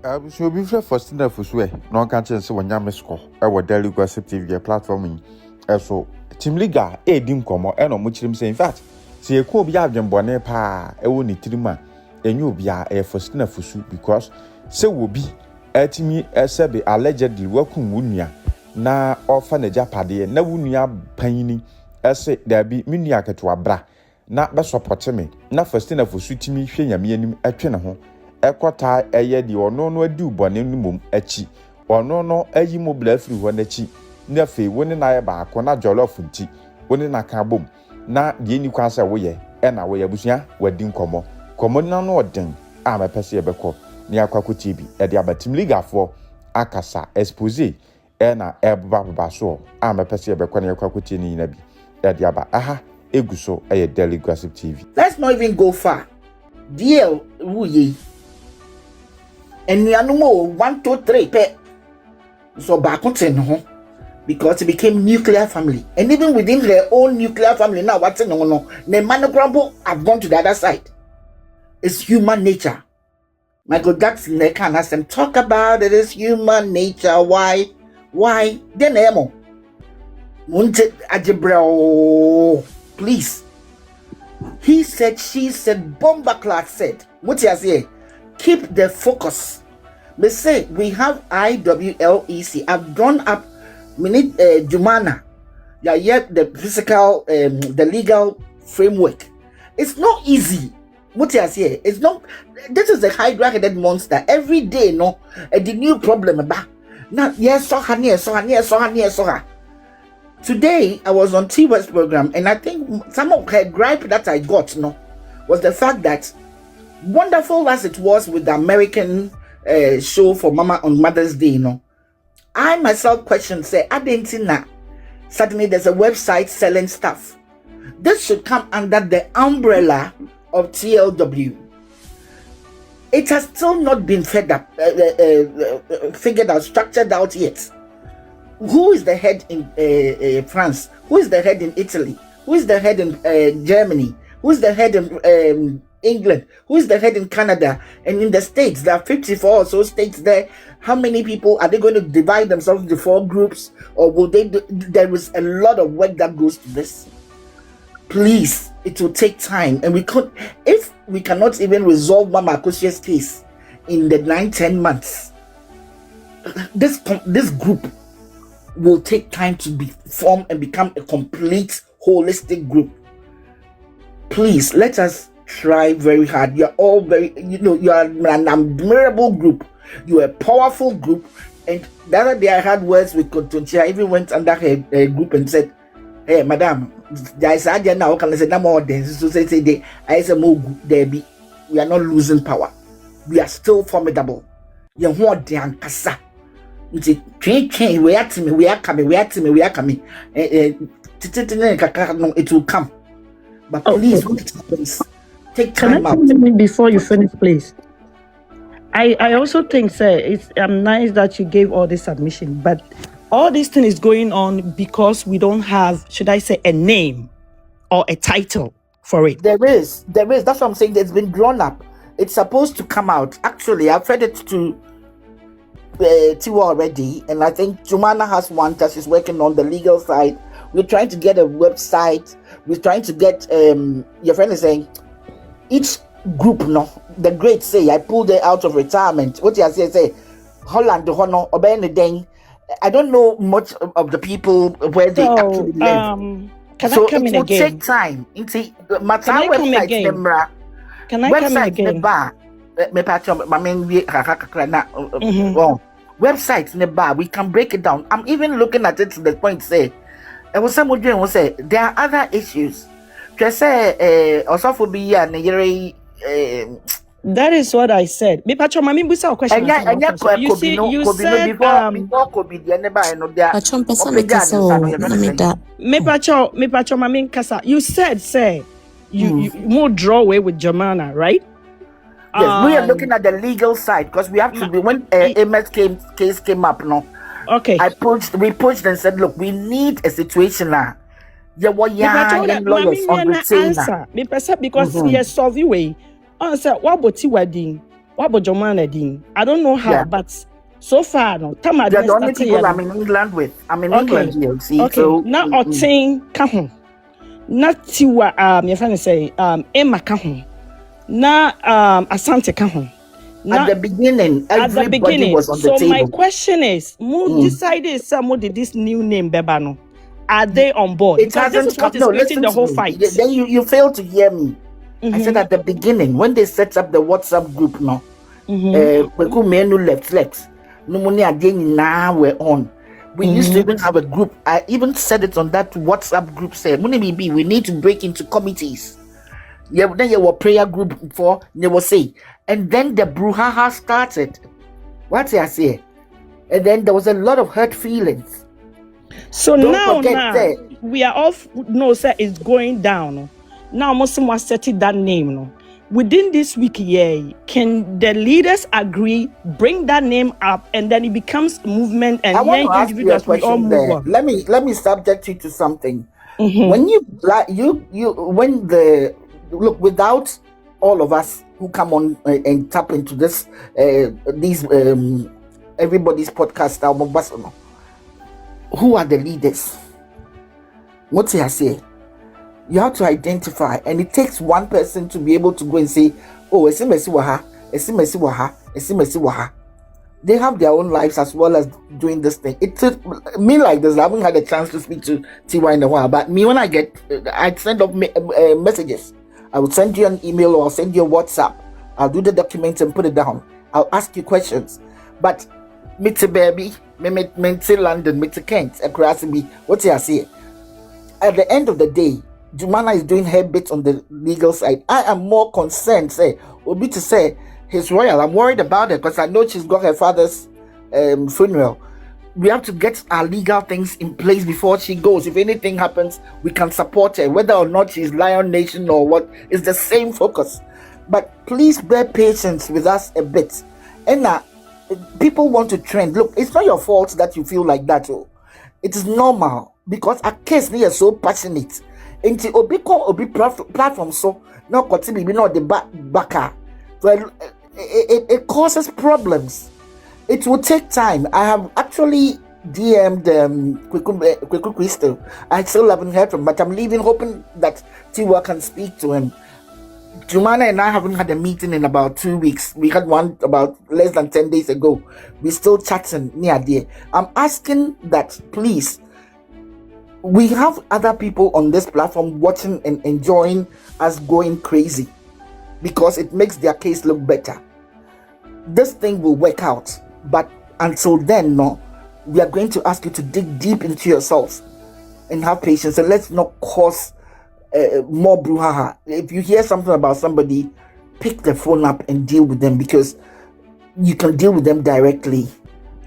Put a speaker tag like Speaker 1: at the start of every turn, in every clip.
Speaker 1: So before Faustina Fosu, no catching so when you score. Our daily gossip TV platform. So Team Liga, dim como, and on which him say, in fact, see a co biajan bonnet pa, a wooly trima, and you be a Faustina Fosu because so will be at me as Sabi allegedly welcome Wunia. Na offer a japade, na Wunia paini, as say there be miniaka to a bra. Na be support me, na Faustina Fosu to me, shame me a trainer. Ekwata eye di ono no adu bone numum achi ono no ayi mo bla firi ho na chi na fe woni na ye ba ko na jollof nti woni na ka bom na de ni kwa se wo ye e na wo ye busua wadi nkomo komo na no odin a me pese ye beko ni akwako TV e de abatim ligafo akasa expose e na ebaba so a me pese ye beko na akwako TV ni na bi e de aba aha eguso e Daily Gossip TV.
Speaker 2: Let's not even go far. Deal wuye. And we are no more 1, 2, 3 pe. So back on 10 because it became nuclear family. And even within their own nuclear family now, what's no the manogrumble have gone to the other side. It's human nature. Michael Jackson they can ask them talk about it is human nature. Why? Then emo. Munte ajebra please. He said, she said, Bomba Clark said, what you say? Keep the focus. They say we have IWLEC. I've drawn up minute Jumana. Yeah, yet the physical, the legal framework. It's not easy. What you say? It's not. This is a hydra-headed monster. Every day, no, the new problem about. Now, yes, Today, I was on T-West program, and I think some of her gripe that I got, no, was the fact that wonderful as it was with the American show for Mama on Mother's Day, I myself questioned, say, I didn't know. Suddenly there's a website selling stuff. This should come under the umbrella of TLW. It has still not been figured out, structured out yet. Who is the head in France? Who is the head in Italy? Who is the head in Germany? Who is the head in England? Who is the head in Canada? And in the States, there are 54 or so states there. How many people are they going to divide themselves into 4 groups? Or will they there is a lot of work that goes to this. Please, it will take time. And if we cannot even resolve Mama Akosua's case in the 9-10 months, this group will take time to be formed and become a complete holistic group. Please, let us try very hard. You're all very, you are an admirable group. You're a powerful group. And the other day I had words with Kotonchi. I even went under her group and said, hey, madam, there is a now can I say no more than so say I say Debbie, we are not losing power. We are still formidable. You're more than Kasa. You say, train, we are coming. It will come. But please, take time out.
Speaker 3: Before you finish, please. I also think, sir, it's nice that you gave all this submission, but all this thing is going on because we don't have, should I say, a name or a title for it.
Speaker 2: There is. That's what I'm saying. It's been drawn up. It's supposed to come out. Actually, I've read it to Tiwa already, and I think Jumana has one that she's working on the legal side. We're trying to get a website. We're trying to get your friend is saying each group, the great say I pulled it out of retirement. What you say Holland Honor or Ben. I don't know much of the people where they actually live.
Speaker 3: Can I come in again?
Speaker 2: It will take time.
Speaker 3: Can I come again? Can I come again?
Speaker 2: Websites in the bar, we can break it down. I'm even looking at it to the point say, there are other issues.
Speaker 3: That is what I said. Me pacho mami busa question. You said me pacho mami kasa. You said say you more draw away with Germana, right?
Speaker 2: Yes, we are looking at the legal side because we have to be when MS case came up,
Speaker 3: Okay.
Speaker 2: We pushed and said, look, we need a situation now. Lawyers on retainer.
Speaker 3: Because yes, solve way. Answer what about wedding? What about Jomana Dean? I don't know how,
Speaker 2: Yeah.
Speaker 3: but so far, no. Tama
Speaker 2: They're the only
Speaker 3: started
Speaker 2: people
Speaker 3: here,
Speaker 2: I'm in England with. I'm in
Speaker 3: Okay.
Speaker 2: England here, see.
Speaker 3: Okay.
Speaker 2: So
Speaker 3: Now Otin Kahon. Not Tiwa your friend say Emma Kahon. Now Asante Kahon.
Speaker 2: at the beginning, everybody was on the
Speaker 3: So my
Speaker 2: table.
Speaker 3: question is, who decided someone did this new name Bebano? Are they on board?
Speaker 2: It
Speaker 3: Because this
Speaker 2: hasn't
Speaker 3: is what is
Speaker 2: come. No,
Speaker 3: creating
Speaker 2: listen
Speaker 3: the
Speaker 2: to
Speaker 3: whole
Speaker 2: me.
Speaker 3: fight.
Speaker 2: Then you failed to hear me. I said at the beginning, when they set up the WhatsApp group, no, Kweku Menu left flex. No money again now we're on. We used to even have a group. I even said it on that WhatsApp group. Said, we need to break into committees. Yeah, then you were prayer group for they will say, and then the brouhaha started. What I say? And then there was a lot of hurt feelings.
Speaker 3: So
Speaker 2: Don't
Speaker 3: now
Speaker 2: forget,
Speaker 3: we are off. No, sir, it's going down. Now, Muslim was setting that name. No, within this week, can the leaders agree, bring that name up, and then it becomes a movement, and
Speaker 2: I want to ask you a
Speaker 3: individuals we all
Speaker 2: question
Speaker 3: move
Speaker 2: there.
Speaker 3: on.
Speaker 2: Let me subject you to something. When when the look without all of us who come on and tap into this these everybody's podcast album, who are the leaders? What I say? You have to identify, and it takes one person to be able to go and say, "Oh, esimesi waha, esimesi waha, esimesi waha." They have their own lives as well as doing this thing. It took me like this. I haven't had a chance to speak to Tiwa in a while, but me when I send off messages. I will send you an email or I'll send you a WhatsApp. I'll do the document and put it down. I'll ask you questions. But Mr. Baby, Mr. London, Mr. Kent, Akrasibi, what I say? At the end of the day, Jumana is doing her bit on the legal side. I am more concerned, would be to say his royal. I'm worried about it because I know she's got her father's funeral. We have to get our legal things in place before she goes. If anything happens, we can support her, whether or not she's Lion Nation or what. It's the same focus. But please bear patience with us a bit. And people want to trend. Look, it's not your fault that you feel like that. Oh. It is normal because a case is so passionate. Into obi platform so no continue be not the backer. Well, it causes problems. It will take time. I have actually DM'd Kweku Crystal. I still haven't heard from him, but I'm leaving hoping that Tiwa can speak to him. Jumana and I haven't had a meeting in about 2 weeks. We had one about less than 10 days ago. We're still chatting near there. I'm asking that please, we have other people on this platform watching and enjoying us going crazy because it makes their case look better. This thing will work out, but until then, no, we are going to ask you to dig deep into yourselves and have patience, and let's not cause more brouhaha. If you hear something about somebody, pick the phone up and deal with them, because you can deal with them directly.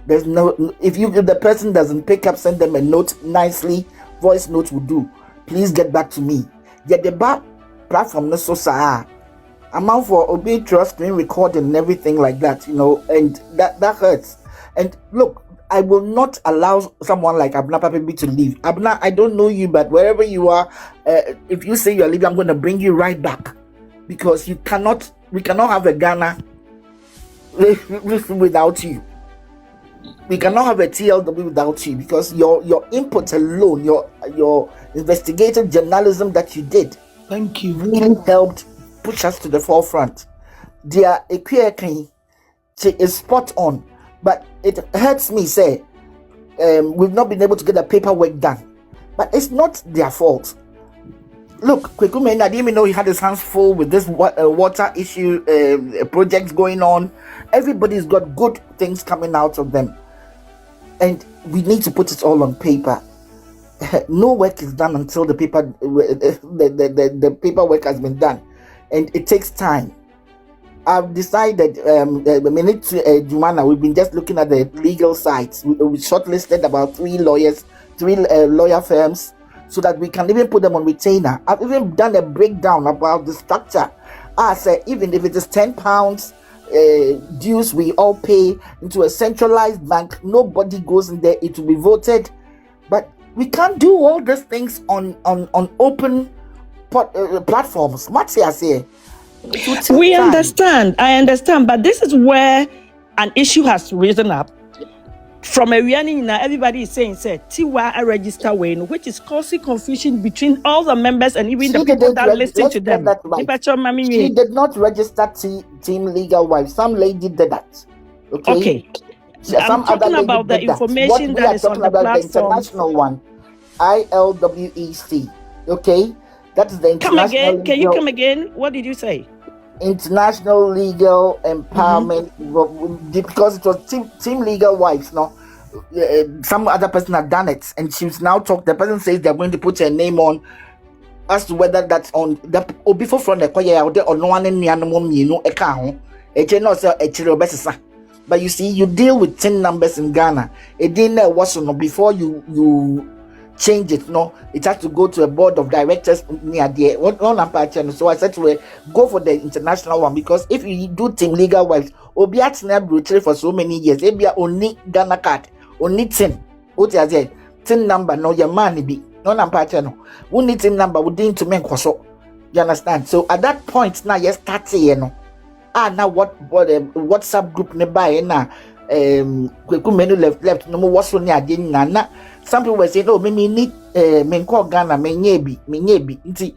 Speaker 2: There's no, if the person doesn't pick up, send them a note nicely. Voice note will do. Please get back to me. Get the back platform no so sa. Amount for obey trust screen recording and everything like that, and that hurts. And look, I will not allow someone like Abna Papibi to leave. Abna, I don't know you, but wherever you are, if you say you're leaving, I'm going to bring you right back, because we cannot have a Ghana without you. We cannot have a TLW without you, because your input alone, your investigative journalism that you did,
Speaker 3: thank you,
Speaker 2: really helped push us to the forefront. Their Equiakin is spot on, but it hurts me say we've not been able to get the paperwork done, but it's not their fault. Look, Kweku Mena, I didn't even know he had his hands full with this water issue projects going on. Everybody's got good things coming out of them, and we need to put it all on paper. No work is done until the paperwork has been done, and it takes time. I've decided Jumana, we've been just looking at the legal sites. We shortlisted about 3 lawyer firms, so that we can even put them on retainer. I've even done a breakdown about the structure. I said, even if it is £10 dues we all pay into a centralized bank, nobody goes in there, it will be voted. But we can't do all these things on open platforms. Much I say, It will take
Speaker 3: We
Speaker 2: time.
Speaker 3: understand. I understand. But this is where an issue has risen up. From a now everybody is saying, Tiwa a register way, which is causing confusion between all the members and even
Speaker 2: She
Speaker 3: the people
Speaker 2: didn't
Speaker 3: that listen
Speaker 2: let's
Speaker 3: to
Speaker 2: get
Speaker 3: them.
Speaker 2: that right. She did not register Team Legal Wife. Some lady did that. Okay.
Speaker 3: I'm talking about the information that is on the platform.
Speaker 2: The international one, ILWEC. Okay, that is the international.
Speaker 3: Come again? Can you come again? What did you say?
Speaker 2: International Legal Empowerment, because it was Team Legal Wives. No, some other person had done it, and she's now talked. The person says they're going to put her name on, as to whether that's on the or before from the choir or no one in the animal, you know, a car, a general, a children. But you see, you deal with 10 numbers in Ghana. It didn't know what's on before you change it. No, it has to go to a board of directors near there. So I said to her, go for the international one, because if you do Team Legal Wives, Obiatina brutally for so many years, maybe only Ghana card, only 10. What is it? 10 number, no, your money be no number channel. We need 10 number, we didn't to make so. You understand? So at that point, now you start saying, now what WhatsApp group nearby na menu left no more what's on your na some people were saying, oh, me need me call Ghana me nyebi.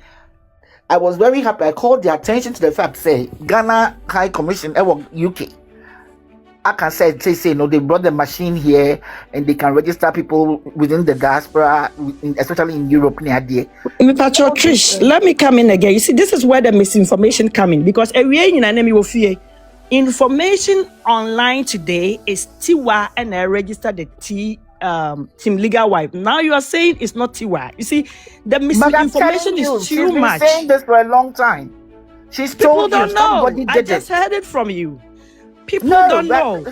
Speaker 2: I was very happy. I called the attention to the fact, say Ghana High Commission UK. I can say no, they brought the machine here and they can register people within the diaspora, especially in Europe near there.
Speaker 3: Trish, let me come in again. You see, this is where the misinformation coming, because information online today is Tiwa and I registered the Team Legal Wife. Now you are saying it's not Tiwa. You see, the misinformation is too much.
Speaker 2: She's been saying this for a long time. She's told you somebody did it.
Speaker 3: I just heard it from you. People don't know.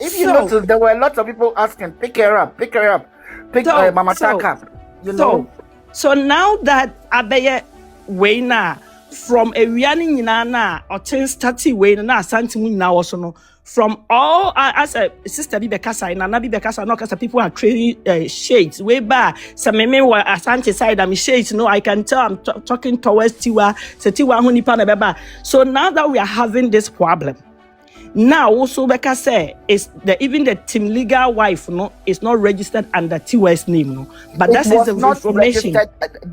Speaker 2: If you notice, there were a lot of people asking, pick her up, pick Mama Taka. You know.
Speaker 3: So now that Abeye Wayna from a Riani Nana or 10 stati Wayna Santimu now also no from all as a sister Bibekasa and Anabi Bekasa no because people are trading shades way back. Some meme were Asante side I'm shades, no, I can tell I'm talking towards Tiwa, Tiwa Hunipana Beba. So now that we are having this problem. Now, also, like I say, even the Team Legal Wife, no, is not registered under Tiwa's name, no. But that is the information.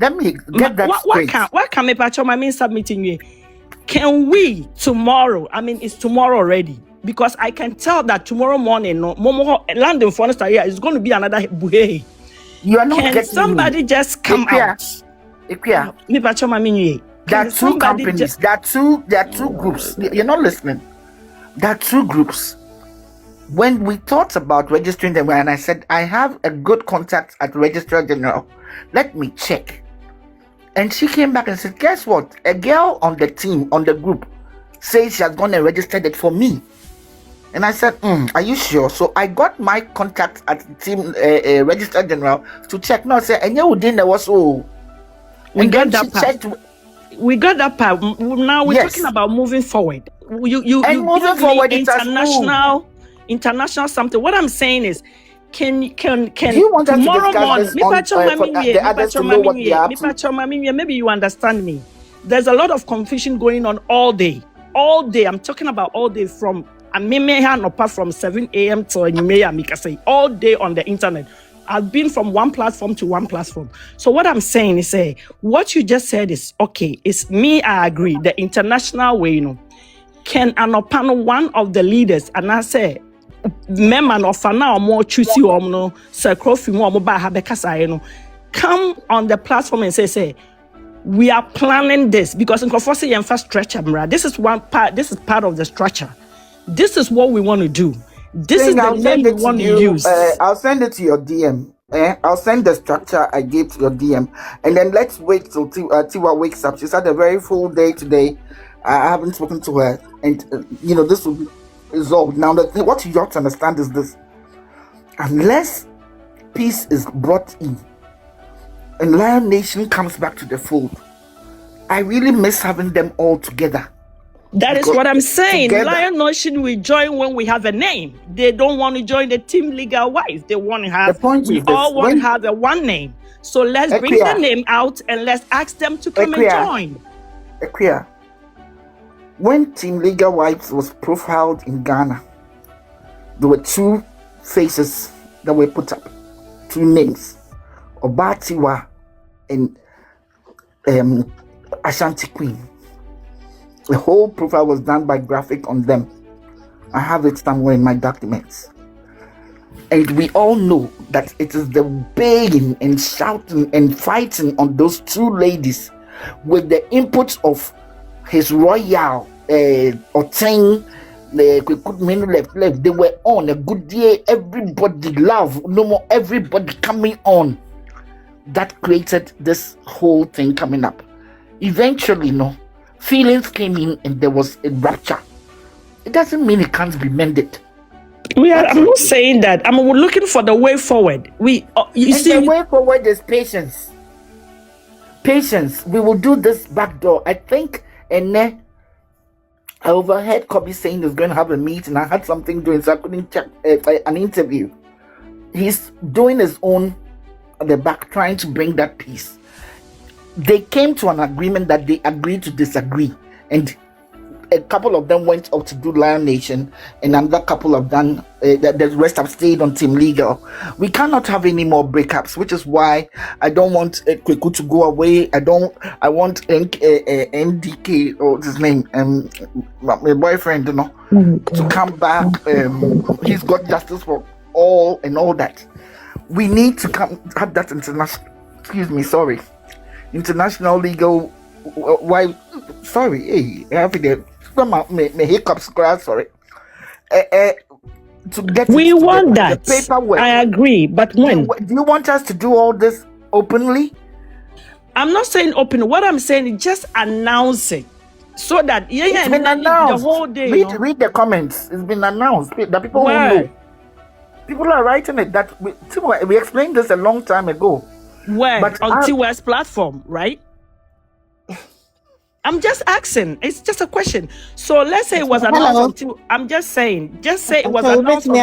Speaker 2: Let me get that straight.
Speaker 3: What can I mean submitting you? Can we tomorrow? I mean, it's tomorrow already, because I can tell that tomorrow morning, no, Momo London Forester here is going to be another buhe.
Speaker 2: You are not
Speaker 3: can
Speaker 2: getting
Speaker 3: somebody just come out?
Speaker 2: There are two companies. There are two groups. You're not listening. There are two groups. When we thought about registering them, and I said, I have a good contact at Registrar General, let me check. And she came back and said, guess what? A girl on the team, on the group, says she has gone and registered it for me. And I said, are you sure? So I got my contact at the team, Registrar General, to check. No, I said, and you didn't know so.
Speaker 3: We got that part. We got that part. Now we're talking about moving forward. You moving forward, international something. What I'm saying is, can you want tomorrow morning? The others to know what they are up to? Maybe you understand me. There's a lot of confusion going on all day. All day. I'm talking about all day from apart from 7 a.m. till all day on the internet. I've been from one platform to one platform. So what I'm saying is, what you just said is okay. It's me. I agree. The international way, can Anopano, one of the leaders, and I say, Memman of Fana or more choosy or no, Sir Crofi more Habekasa, come on the platform and say, we are planning this because in Kofosi infrastructure, this is one part, this is part of the structure. This is what we want to do. This is the name we want to use.
Speaker 2: I'll send it to your DM. I'll send the structure I gave to your DM. And then let's wait till Tiwa wakes up. She's had a very full day today. I haven't spoken to her. And, this will be resolved. Now, what you have to understand is this. Unless peace is brought in and Lion Nation comes back to the fold, I really miss having them all together.
Speaker 3: That is what I'm saying. Together. Lion Nation will join when we have a name. They don't want to join the Team Legal Wife. They want to have, we all want to have a one name. So let's bring the name out and let's ask them to come and join.
Speaker 2: When Team Legal Wives was profiled in Ghana, there were two faces that were put up, two names, Obatiwa and Ashanti Queen. The whole profile was done by graphic on them. I have it somewhere in my documents. And we all know that it is the begging and shouting and fighting on those two ladies with the input of his royal Oteng, left. They were on a good day. Everybody love, no more everybody coming on. That created this whole thing coming up. Eventually, feelings came in and there was a rupture. It doesn't mean it can't be mended.
Speaker 3: I'm not saying that. We're looking for the way forward. The
Speaker 2: way forward is patience. Patience. We will do this back door. I think, and then I overheard Kobe saying he's going to have a meeting. I had something doing, so I couldn't check an interview. He's doing his own at the back, trying to bring that peace. They came to an agreement that they agreed to disagree, and a couple of them went out to do Lion Nation, and another couple of them, the rest have stayed on Team Legal. We cannot have any more breakups, which is why I don't want Kweku to go away. I want NDK, or his name, my boyfriend, to come back. He's got justice for all and all that. We need to have that international legal. Why? Sorry, hey, I have to my hiccups. Sorry. To get
Speaker 3: we want that
Speaker 2: the paperwork.
Speaker 3: I agree, but when
Speaker 2: do you want us to do all this openly?
Speaker 3: I'm not saying open. What I'm saying is just announce it so that
Speaker 2: it's been announced.
Speaker 3: The whole day.
Speaker 2: Read the comments. It's been announced. The people who know. People are writing it. That we explained this a long time ago.
Speaker 3: Where? But on TWS platform, right? I'm just asking. It's just a question. So let's say it was announced on I'm just saying. Just say it was announced on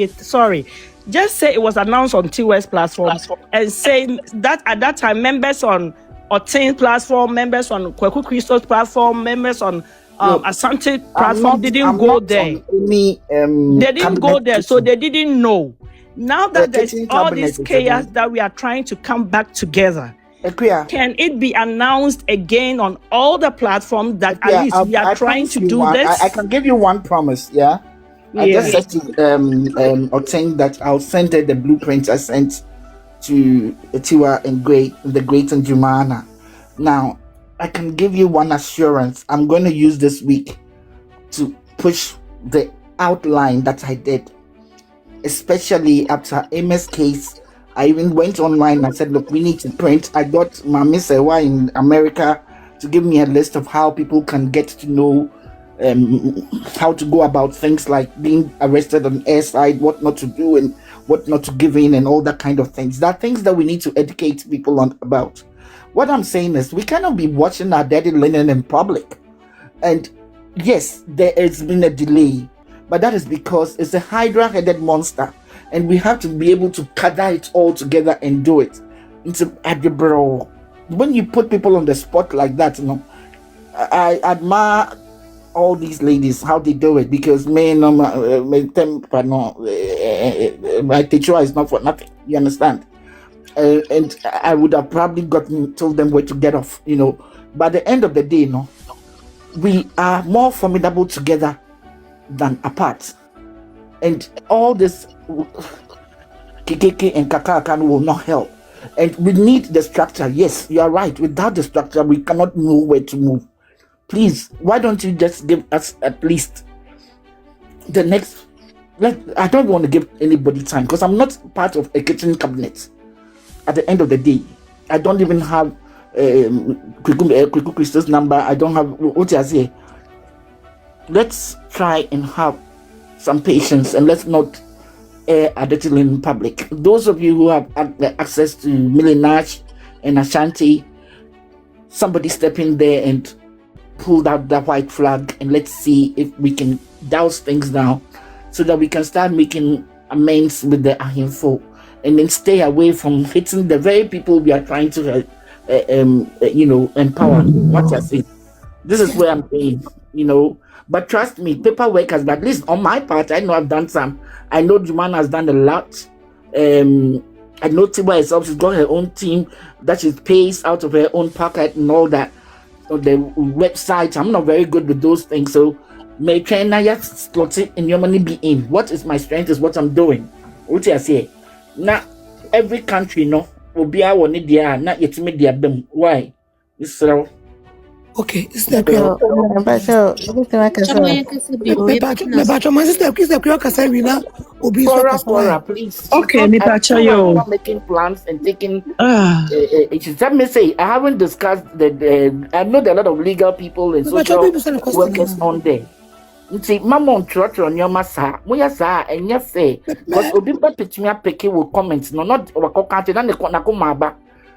Speaker 3: Sorry. Just say it was announced on TWS platform and saying that at that time members on Oteng platform, members on Kweku Christos platform, members on Asante platform didn't go there. They didn't go there, so they didn't know. Now that there's all this chaos that we are trying to come back together, can it be announced again on all the platforms that at least we are trying to do this?
Speaker 2: I can give you one promise, I just said to Oteng that I'll send her the blueprints I sent to Tiwa and the Great and Jumana. Now, I can give you one assurance. I'm going to use this week to push the outline that I did, especially after Amos case. I even went online and said, look, we need to print. I got my Miss Ewa in America to give me a list of how people can get to know how to go about things like being arrested on airside, what not to do and what not to give in and all that kind of things. There are things that we need to educate people on about. What I'm saying is we cannot be watching our dirty linen in public. And yes, there has been a delay, but that is because it's a hydra-headed monster. And we have to be able to gather it all together and do it. When you put people on the spot like that, I admire all these ladies, how they do it, because my teacher is not for nothing. You understand? And I would have probably told them where to get off, But at the end of the day, we are more formidable together than apart. And all this KKK and Kakakan will not help. And we need the structure. Yes, you are right. Without the structure, we cannot know where to move. Please, why don't you just give us at least the next... I don't want to give anybody time because I'm not part of a kitchen cabinet. At the end of the day, I don't even have Kweku Christos number. I don't have... What I say? Let's try and have some patience and let's not air adultery in public. Those of you who have access to Millie and Ashanti, somebody step in there and pull out the white flag and let's see if we can douse things down so that we can start making amends with the Ahimfo and then stay away from hitting the very people we are trying to empower. What I say. This is where I'm saying, But trust me, paperwork has, at least on my part, I know I've done some. I know Juman has done a lot. I know Tiba herself, she's got her own team that she pays out of her own pocket and all that. On the website, I'm not very good with those things. So, may try now just slot it in your money be in. What is my strength is what I'm doing. What I say? Now, every country, will be our media, not yet media. Why? So,
Speaker 4: okay, sister
Speaker 5: Yo, Bacho, everything I can
Speaker 6: Chama
Speaker 5: say.
Speaker 6: ya kasa bio.
Speaker 4: me bacho my sister kasa wina obi so kasa.
Speaker 2: Flora, please.
Speaker 3: Okay,
Speaker 2: I'm
Speaker 3: Nipacho,
Speaker 2: not making plans and taking.
Speaker 3: Ah,
Speaker 2: Let me say, I haven't discussed I know there are a lot of legal people and social workers on there. See, Mama on trot on your massa, we are sa and yes say, because Obi Papichia Peki will comment, no, not Wako County, and the Konakumaba.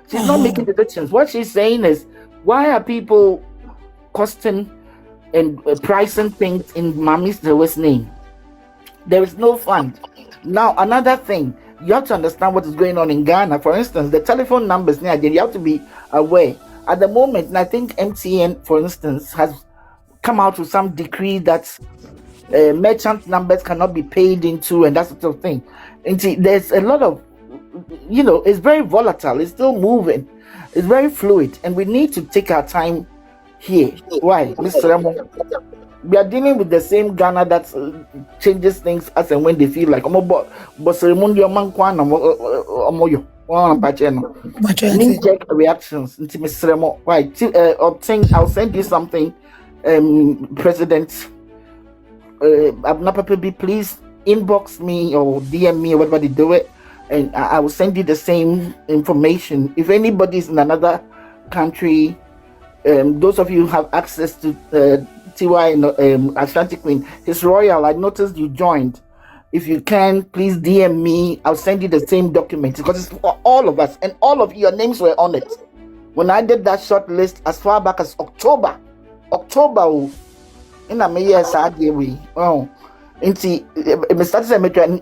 Speaker 2: She's not making decisions. What she's saying is, why are people costing and pricing things in Mami's name? There is no fund. Now, another thing, you have to understand what is going on in Ghana. For instance, the telephone numbers, you have to be aware. At the moment, and I think MTN, for instance, has come out with some decree that merchant numbers cannot be paid into and that sort of thing. And see, there's a lot of, it's very volatile. It's still moving. It's very fluid. And we need to take our time here. Why, Mr. Ramo? We are dealing with the same Ghana that changes things as and when they feel like knee-jerk reactions. Why? I'll send you something, President Abnapapi, please inbox me or DM me or whatever they do it, and I will send you the same information. If anybody's in another country, those of you who have access to TY Atlantic Queen, His Royal, I noticed you joined. If you can, please DM me. I'll send you the same document because it's for all of us, and all of your names were on it. When I did that short list as far back as October, in a year, sadly, and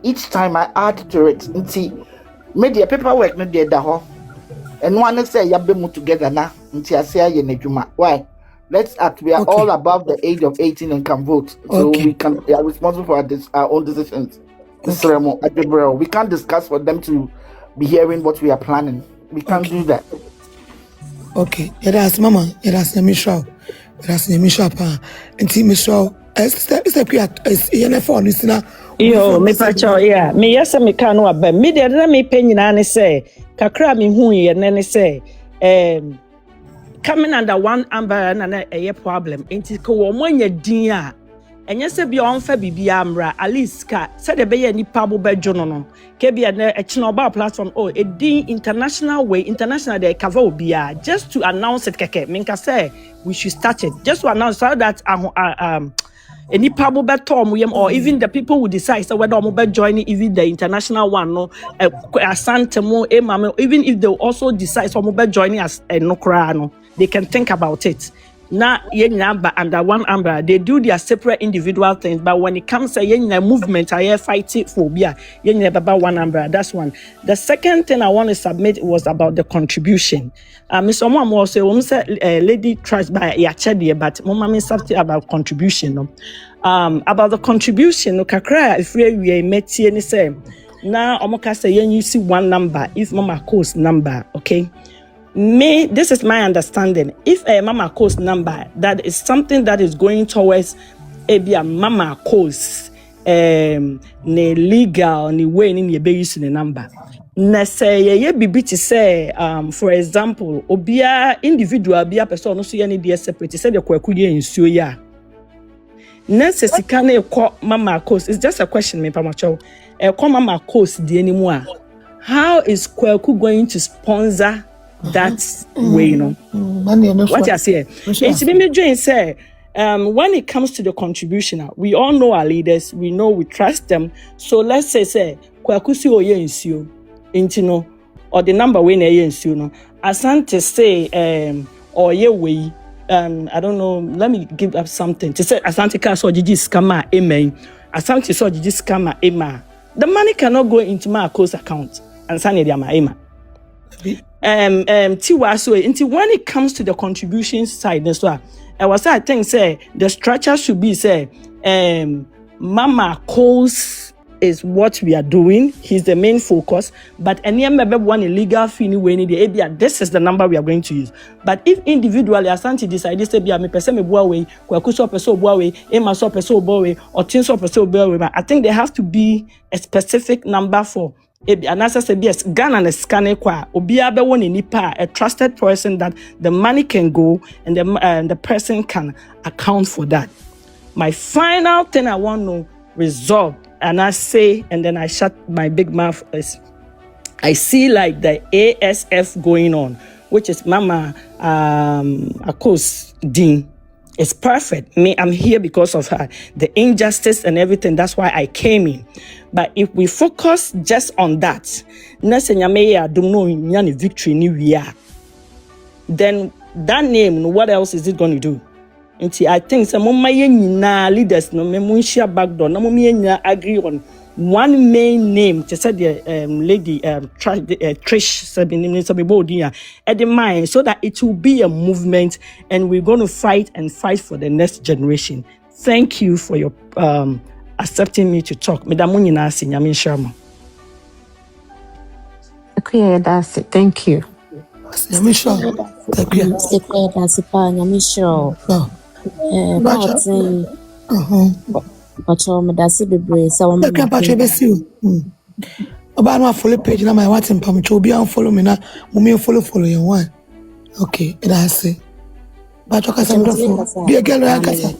Speaker 2: each time I add to it, media paperwork, no dear daho, and one say yabimu together now, why? Let's act. We are all above the age of 18 and can vote, so we are responsible for our own decisions. We can't discuss for them to be hearing what we are planning. We can't do that.
Speaker 4: Okay, that's Mama. That's Michelle. That's Michelle. And Michelle. It's phone. It's not.
Speaker 3: Yo, Nipacho, yeah. Me yes, me can't know about me. There, me penny na say. Kakra me hu ye na say. Coming under one umbrella na a problem. Inti ko wonya din a. Enye se bi onfa bibia amra at least ka said the be ni pabo bejo no ke bia na e chino ba platform e din international way international they cover obia just to announce it keke minka say we should start it just to announce so that any pabo betom yem or even the people who decide so whether omo be join even the international one no asante mo emame even if they also decide so omo be join as no kra no they can think about it. Now, under one umbrella, they do their separate individual things. But when it comes to movement, I fight it phobia. About one umbrella. That's one. The second thing I want to submit was about the contribution. Mr. Mama say, lady tries by Yachadi, but Mama something about contribution. About the contribution, Kakra, if we met here, say now Omoka say you see one number, if Mama calls number, okay. This is my understanding. If a mama cost number, that is something that is going towards a mama cost ne legal ne way in your base in the number. Na say ye bibi to say for example, obia individual be a person no so ye need separate say the kwaku ye nsuo ya. Na se sika na ekọ mama cost. It's just a question me pamacho. Ekọ mama cost di anymore. How is kwaku going to sponsor that way, what I say? It's been me say, when it comes to the contribution, we all know our leaders, we know we trust them. So let's say, kwakusi oye insio, intino, or the number when oye insio no. Asante say, or ye way, I don't know. Let me give up something. To say Asante ka so jiji scammer amen. Asante so jiji scammer amen. The money cannot go into my coast account and send it my ema. Tiwa so until when it comes to the contribution side, that's why I was I think say the structure should be say Mama calls is what we are doing. He's the main focus. But any member one illegal fee we need the ABA. This is the number we are going to use. But if individually Asante decides to be a me person me boy, Kwakuso person boy, Emma so person boy, or Tinso person boy, I think there has to be a specific number for. And as I said, yes, Ghana and scanning kwa obiabe one in nipa, a trusted person that the money can go and the person can account for that. My final thing I want to resolve, and I say, and then I shut my big mouth, is I see like the ASF going on, which is Mama Akos Dean. It's perfect. Me, I'm here because of her. The injustice and everything, that's why I came in. But if we focus just on that, then that name, what else is it going to do? I think some of my leaders no me back door. No me agree on one main name. Just said the lady Trish Sabine at the mind, so that it will be a movement, and we're going to fight for the next generation. Thank you for your accepting me to talk.
Speaker 5: Okay, that's it. Thank you.
Speaker 4: Nyamisha.
Speaker 5: That's it. Nyamisha. Martin. But that's it. Be so.
Speaker 4: I can't patch you. About my follow page na my WhatsApp pam to be unfollow me na me follow you one. Okay, that's it. But you can be a girl like that.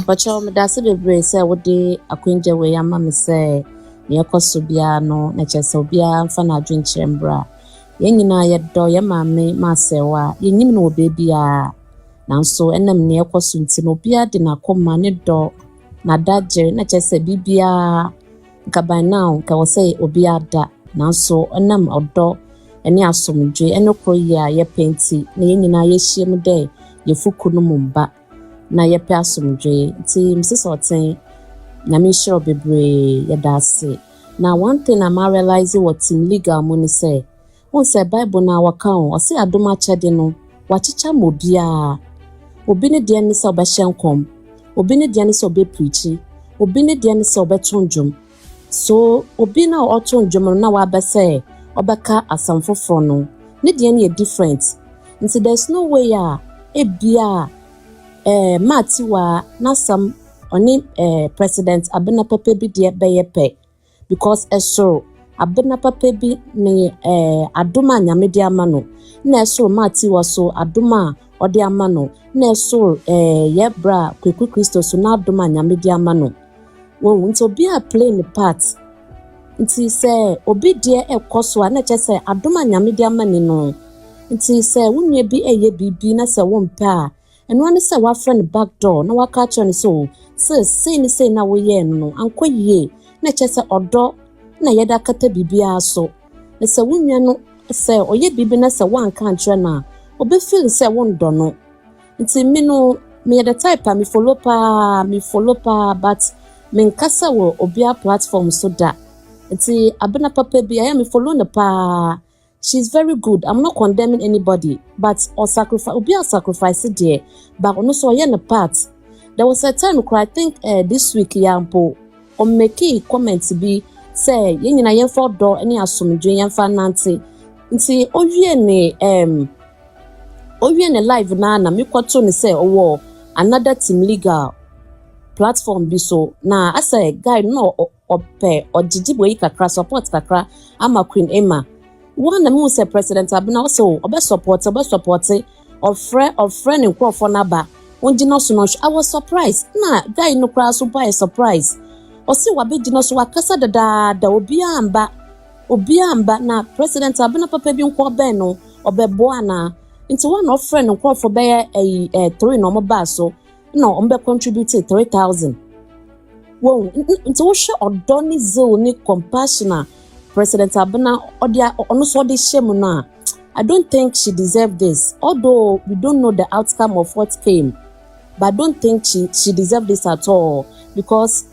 Speaker 5: But that's it. Be say what dey akunje we ama me say me Akosua bia no na chese obia mfa na adwenkyere mbra. Ye nyina ye do ye maame ma sewa ye nyim no bebia. Nanso enam ne Akosua nti no bia de na koma ne do na daje na chese bibia ka by now ka wo say obia da nanso enam odo ene asomdwe ene kroyi a ye penti na ye nyina ye hiem de ye fuku no mumba na ye pe asomdwe nti Mrs. Oten na me sure bebre ye da se na one thing I'm realizing what in legal money say won say Bible na waka o say adoma chede no wachicha mobia obi ne de ne se obehyenkom obi ne de ne se obepreachi obi ne de ne se obetonjom so obi na otonjom na wa be say obeka asamfofo no ne de ne different nti there's no way ebia matiwa na some oni president abena papa bi de beyepe because eso abena papa bi ne adoma nyame de amano na eso matiwa so adoma odi amano na eso yebra kweku Kristo so na adoma nyame de amano wo nti obi a play the part nti se obi de ekoso na che se adoma nyame de amani no nti se wunye bi eye bibi na se wompa a eno ne se wa friend back door na wa catch on so say na wo ye no ankoyie na che se odo na yeda kata bibia so na se wunye no se oye bibi na se wan kan kire na obi feel se won do no nti me no me the type me follow pa but me nkasa wo obia platform so da nti abena papa bi I am follow na pa. She's very good. I'm not condemning anybody, but or sacrifice obia sacrifice there but no so ye na part. There was a time I think this week yampo o make comment bi say ye nyina ye for do any asomdwe ye fa nante nti owie ne live na me kwato ne say owo another team legal platform bi so na asa guy no ope ojijibo yi kakra support kakra ama Queen Emma one na say president abena also obe support of friend nkofo na ba onjina so no I was surprised na guy no kra so by surprise o se wa be jina so akasa da obi amba na president abena papa bi nko ben no obebo ana nti one of friend nkofo be 3 no mo ba so no ombe contribute 3,000 wo nti wo hwe odoni zeal ni compassion President Abena odia ono so de shame na I don't think she deserved this although we don't know the outcome of what came but I don't think she deserved this at all because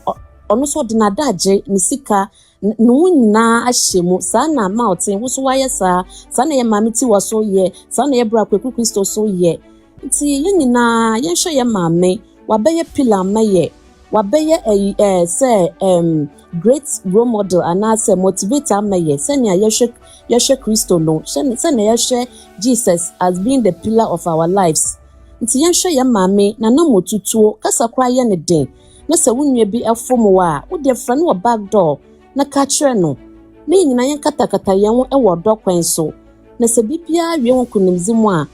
Speaker 5: ono so de nadaje ni sika no nyina ahye mu saa na mountain wo so waye saa na ye maame ti wo so ye saa na ye bra kwaku Kristo so ye nti ye nyina ye hwe ye maame wabeye pillar maye wabeye say great role model and as a motivator maye say na ye hwe Kristo no say na ye hwe Jesus as being the pillar of our lives nti ye hwe ye maame na na motutuo kasa kwa ye ne den na se wunwe bi efom wa wo de fra no back door na ka kire no na nyina yen katakata yen wo e wo do kwen so na se bibia wie won kunimzimu a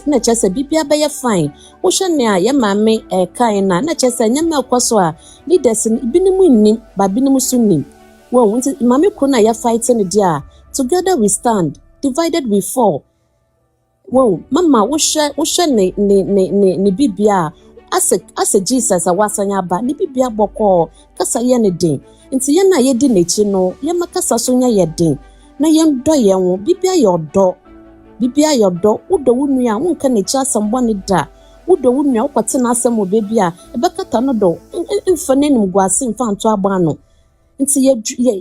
Speaker 5: na chese bibia be ye fine wo hwe ne a ye maame kan na chese nyama ekoso a leaders binimu nnim ba binimu so nnim wo nti maame ko na ye fight ne dia together we stand divided we fall wo mama wo hwe ne bibia ase Jesus a wasanya ba ni bibia boko kasa ye ne den nti ye na ye di nechi no ye makasa so nya ye den na ye ndo ye wo bibia ye do udo wunu a wonka nechi asambo ne da udo wunu a wokwate na asem obebia e bekata no do mfane nim guase mfa nto agba no nti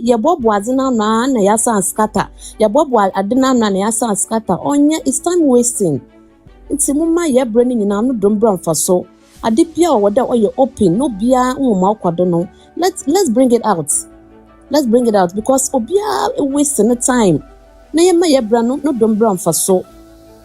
Speaker 5: ye bobo adena na ya san scatter ye bobo adena na ya san scatter onye it's time wasting nti mumma ye brani nyina no dombra mfaso adipia owoda oye open no bia nwoma kwado no let's bring it out because obia waste no time na ye ma ye bra no dombra mfaso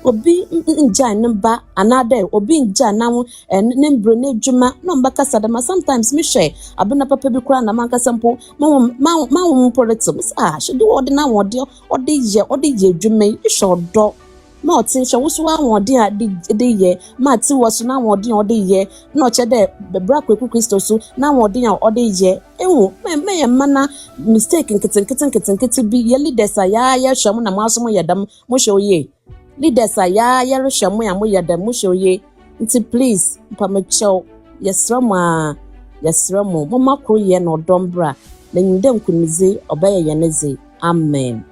Speaker 5: obi nja nba another obi nja na ne mbro na adwuma no mbaka sadama sometimes me hwe abena papa bi kura na manka sampo ma politics should do ordinary ode ye adwuma yi hwe do ma otin hwe wo so awode a de ye ma ti wo so na awode ode ye na oche de bra kwaku Kristo so na awode a ode ye ehu me ye mana mistake nkete bi ye leaders a ya hwe mo na mo aso mo yedam mo hwe oye leaders a ya hwe mo ya mo yedam mo hwe oye nti please mpa me chew yesra mo makro ye no dombra na nyinde nkunize obaye ye neze amen.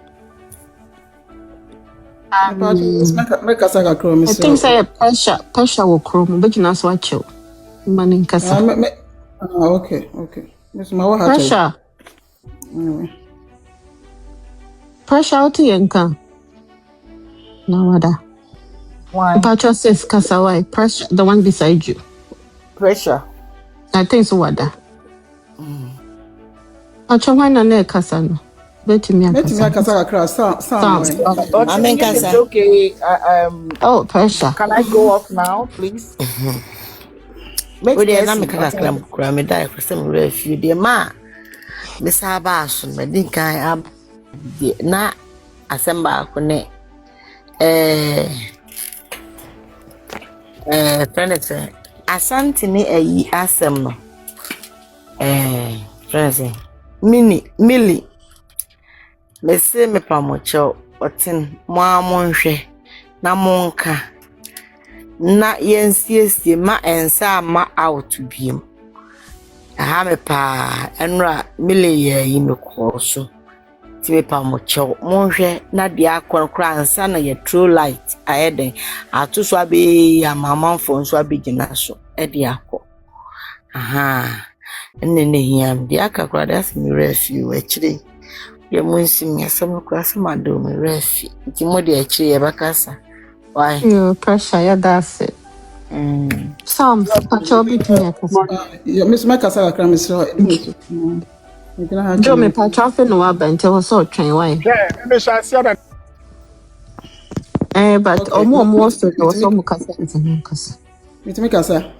Speaker 2: I
Speaker 3: think say pressure will chrome, but you know so chill. Manin kasa.
Speaker 2: Okay. Miss Mawa
Speaker 3: pressure. Pressure out to yanka. No wada.
Speaker 2: Why?
Speaker 3: Patro says kasa why pressure the one beside you.
Speaker 2: Pressure.
Speaker 3: I think so wada. Patro why na ne kasa no. Betimi akasa
Speaker 2: across some.
Speaker 6: Okay.
Speaker 3: Oh, pressure.
Speaker 6: Can I go off now, please?
Speaker 7: We dey na me kaka kram me die for some refu dey ma me saba aso me din kan ab na asemba ko ne friends asante ni ayi asem no friends mili me se me pamocho otin mo amonhwe na monka na yensiesie ma ensa ma out biem aha me pa enra mile ye yi me koso ti me pamocho monhwe na dia konkora ansa na ye true light ayeden atoso abe ya mamanfo nso abegina so e dia akọ aha enne hiam dia kakra das mi refi we chire ye munsim yasam ko asema do mi refi ti modi e chire ye bakasa why
Speaker 3: you pressure yeah that's it. Some patro betimi akasa.
Speaker 2: Yeah, Miss Makasa kram is so.
Speaker 3: Jo me patro fe no abente wo so twen why.
Speaker 6: Yeah, me shall see that.
Speaker 3: But omo so there was some kasa kasa.
Speaker 2: Miss Makasa.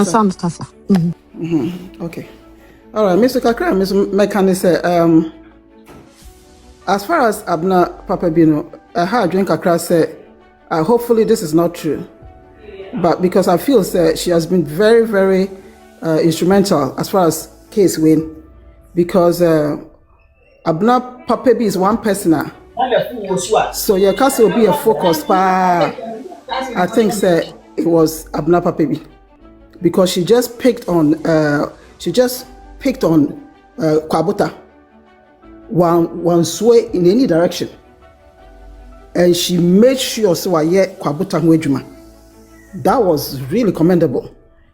Speaker 3: Some kasa.
Speaker 2: Okay. All right, Mr. Kakra, Miss Mekani say as far as Abna Papa Bino, I heard drink Kakra say hopefully this is not true. But because I feel that she has been very, very instrumental as far as case win, because Abna Papebi is one person. So your case will be a focus. I think that it was Abna Papebi because she just picked on Kwabuta one sway in any direction, and she made sure so I hear Kwabuta Nwejuma. That was really commendable.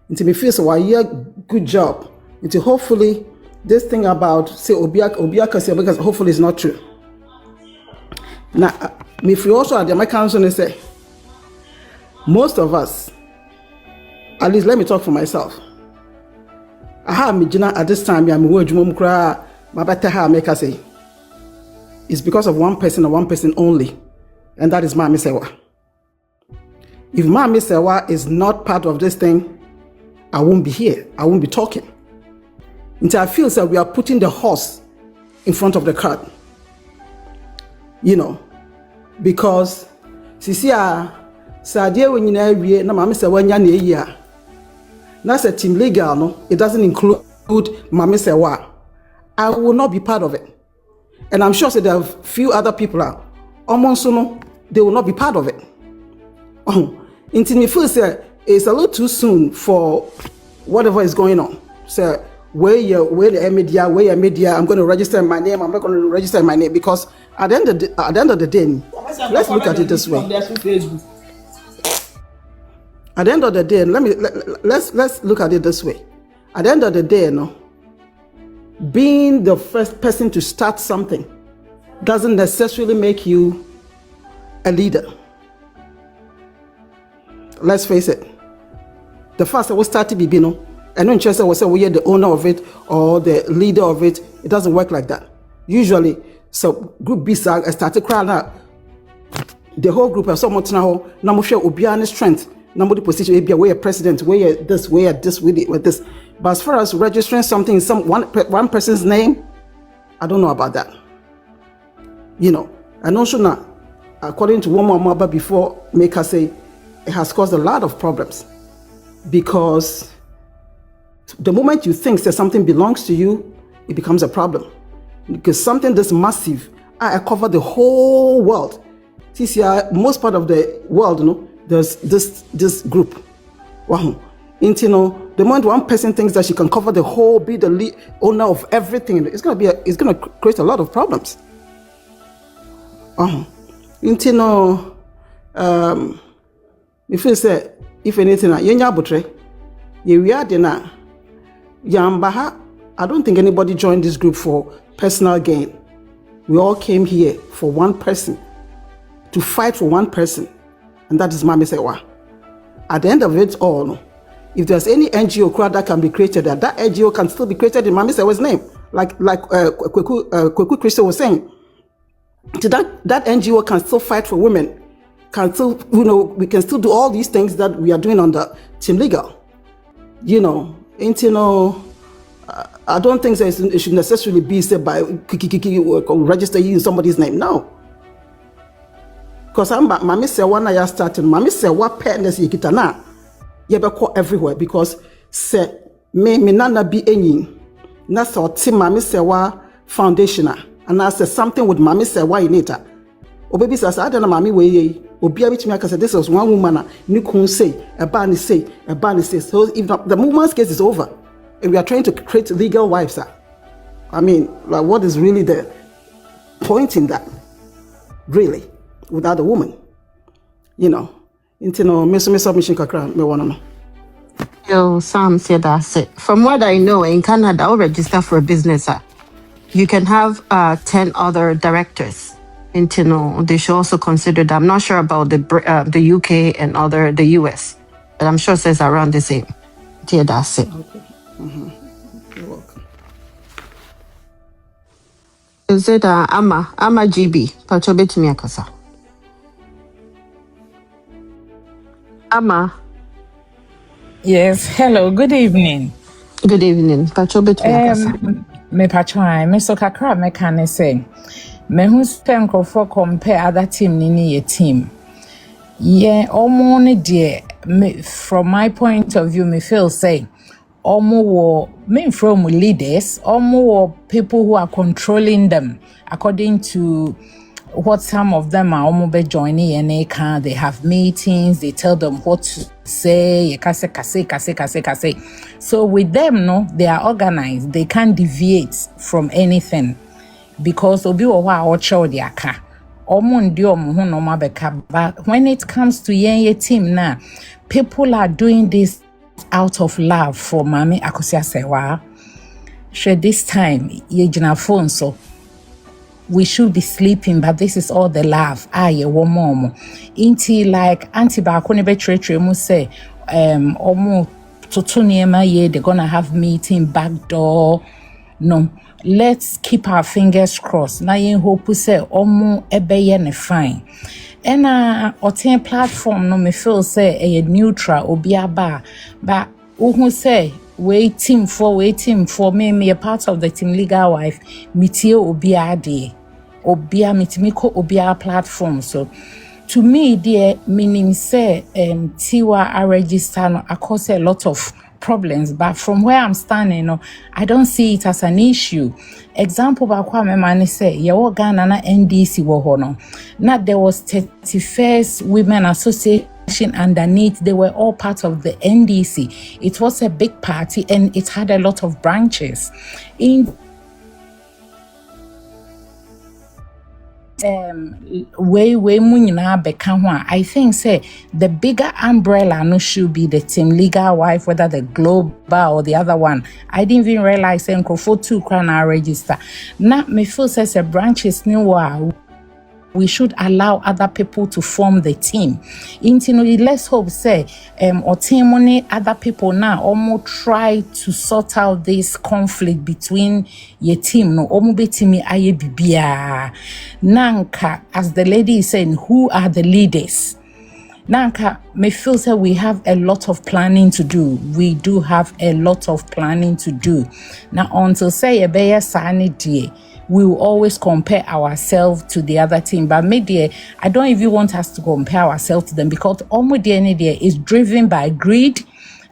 Speaker 2: Until me feel so I hear good job. Until hopefully
Speaker 8: this thing about say Obia because hopefully it's not true. Now, if you also at the American council say most of us, at least let me talk for myself. I have me at this time, I'm word my better how make us say it's because of one person and one person only, and that is Mami Sewa. If Mami Sewa is not part of this thing, I won't be here. I won't be talking. Until I feel that we are putting the horse in front of the cart. You know, because Sisia Sadia when you know na Mami Sewa nyane year. That's a team legal, no? It doesn't include Mami Sewa. I will not be part of it. And I'm sure there are few other people out. Almost no, they will not be part of it. Until me feel say it's a little too soon for whatever is going on. So where the media, I'm going to register my name. I'm not going to register my name because at the end of the day, let's look at it this way. At the end of the day, let's look at it this way. At the end of the day, no, being the first person to start something doesn't necessarily make you a leader. Let's face it. The first I was started Bibino, and when Chester was say we are the owner of it or the leader of it, it doesn't work like that. Usually, so group B started crying out. The whole group of someone now, Namusha Obiana's strength. Nobody position maybe where president, where this, with this. But as far as registering something in one person's name, I don't know about that. You know, and also now, according to one more before, make her say it has caused a lot of problems because the moment you think that something belongs to you, it becomes a problem because something this massive, I cover the whole world. See, most part of the world, you know. There's this group. Wow. You know, the moment one person thinks that she can cover the whole, be the owner of everything, it's gonna create a lot of problems. You know, if you say if anything, yenya butre, we are dena, yambaha. I don't think anybody joined this group for personal gain. We all came here for one person, to fight for one person. And that is Mami Sewa. At the end of it all, if there's any NGO crowd that can be created, that NGO can still be created in Mami Sewa's name, like Kweku Christo was saying. So that NGO can still fight for women, can still, you know, we can still do all these things that we are doing under Team Legal. You know, I don't think that it should necessarily be said by register you in somebody's name. No. Because Mami Sewa na ya started. Mami Sewa partners yikita na yebeko everywhere because se me nana bi enyi na so ti Mami Sewa foundation and I said something with Mami Sewa in it. Obaby says I don't know Mami we obi abitimi aka say this was one woman ni kun say eba ni say. So if the woman's case is over and we are trying to create legal wives, I mean, like what is really the point in that? Really? Without a woman, you know, into no me submission kakra me wanna know.
Speaker 3: Yo, Sam said that's it. From what I know, in Canada, I'll register for a business. You can have 10 other directors. Into no, they should also consider that. I'm not sure about the UK and the US, but I'm sure it says around the same. Yeah, that's it.
Speaker 8: Okay. You're welcome.
Speaker 3: Is it Ama GB? Pachobe to me akasa. Ama.
Speaker 9: Yes, hello, good evening.
Speaker 3: Good evening. Pachobe to me akasa.
Speaker 9: Me patron, me so kakra me can say. Me hu spend for compare other team ni ye team. Yeah, omo ne de from my point of view me feel say omo wo me from leaders, omo wo people who are controlling them according to what some of them are almost joining and they have meetings, they tell them what to say, kase. So with them, no, they are organized, they can't deviate from anything because obi wa ocho di aka. But when it comes to your team now, people are doing this out of love for Mami Akosua Sewa. Share this time, ye jina phone so. We should be sleeping, but this is all the love. One more. Inti like anti bakone be mu say, omo toto niema ye, they're gonna have meeting back door. No, let's keep our fingers crossed. Na yen hope say omo ebeye ne fine. And oten platform no me feel say a neutral obiaba, but who say waiting for me a part of the team legal wife mitio obiade obia mitimiko obia platform. So to me dear meaning say tiwa I register no cause a lot of problems, but from where I'm standing I don't see it as an issue. Example ba kwa me man say ye wo Ghana na NDC wo ho no na there was 31st Women Association underneath. They were all part of the NDC. It was a big party and it had a lot of branches. In I think say the bigger umbrella no should be the team legal wife, whether the global or the other one. I didn't even realize say for 2 crown register. Now me feel says a branches new we should allow other people to form the team. Let's hope say or team money other people now almost try to sort out this conflict between your team. No omubetimi aye bibia. Nanka, as the lady is saying, who are the leaders? Nanka, me feel say we have a lot of planning to do. We do have a lot of planning to do. Now until say a bear sanity, we will always compare ourselves to the other team. But media, I don't even want us to compare ourselves to them because almost the idea is driven by greed.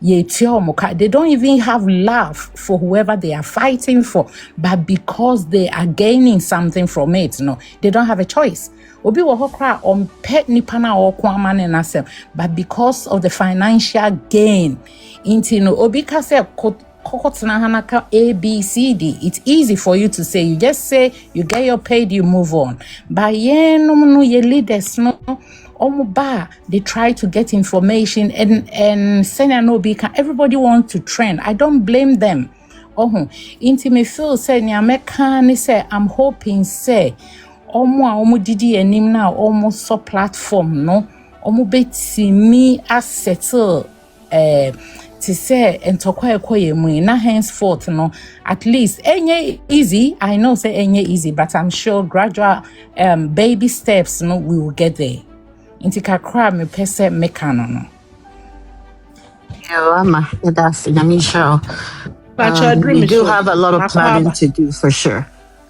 Speaker 9: They don't even have love for whoever they are fighting for, but because they are gaining something from it, no, they don't have a choice. Obi wohokra on pet nipana or kwaman and asem, but because of the financial gain, intino obi kase A, B, C, D. It's easy for you to say. You just say, you get your paid, you move on. But no, your leaders, no, they try to get information and send an obi. Everybody wants to trend. I don't blame them. Intimate feel say, say, I'm hoping say, didi enim now almost so platform, no, beti me as settle, to say and to na henceforth no at least any easy. I know say any easy, but I'm sure gradual baby steps no we will get there. Inti kakra me pese mekano no.
Speaker 10: Yeah, Mama, that's Yamisha. We do have a lot of planning to do for sure.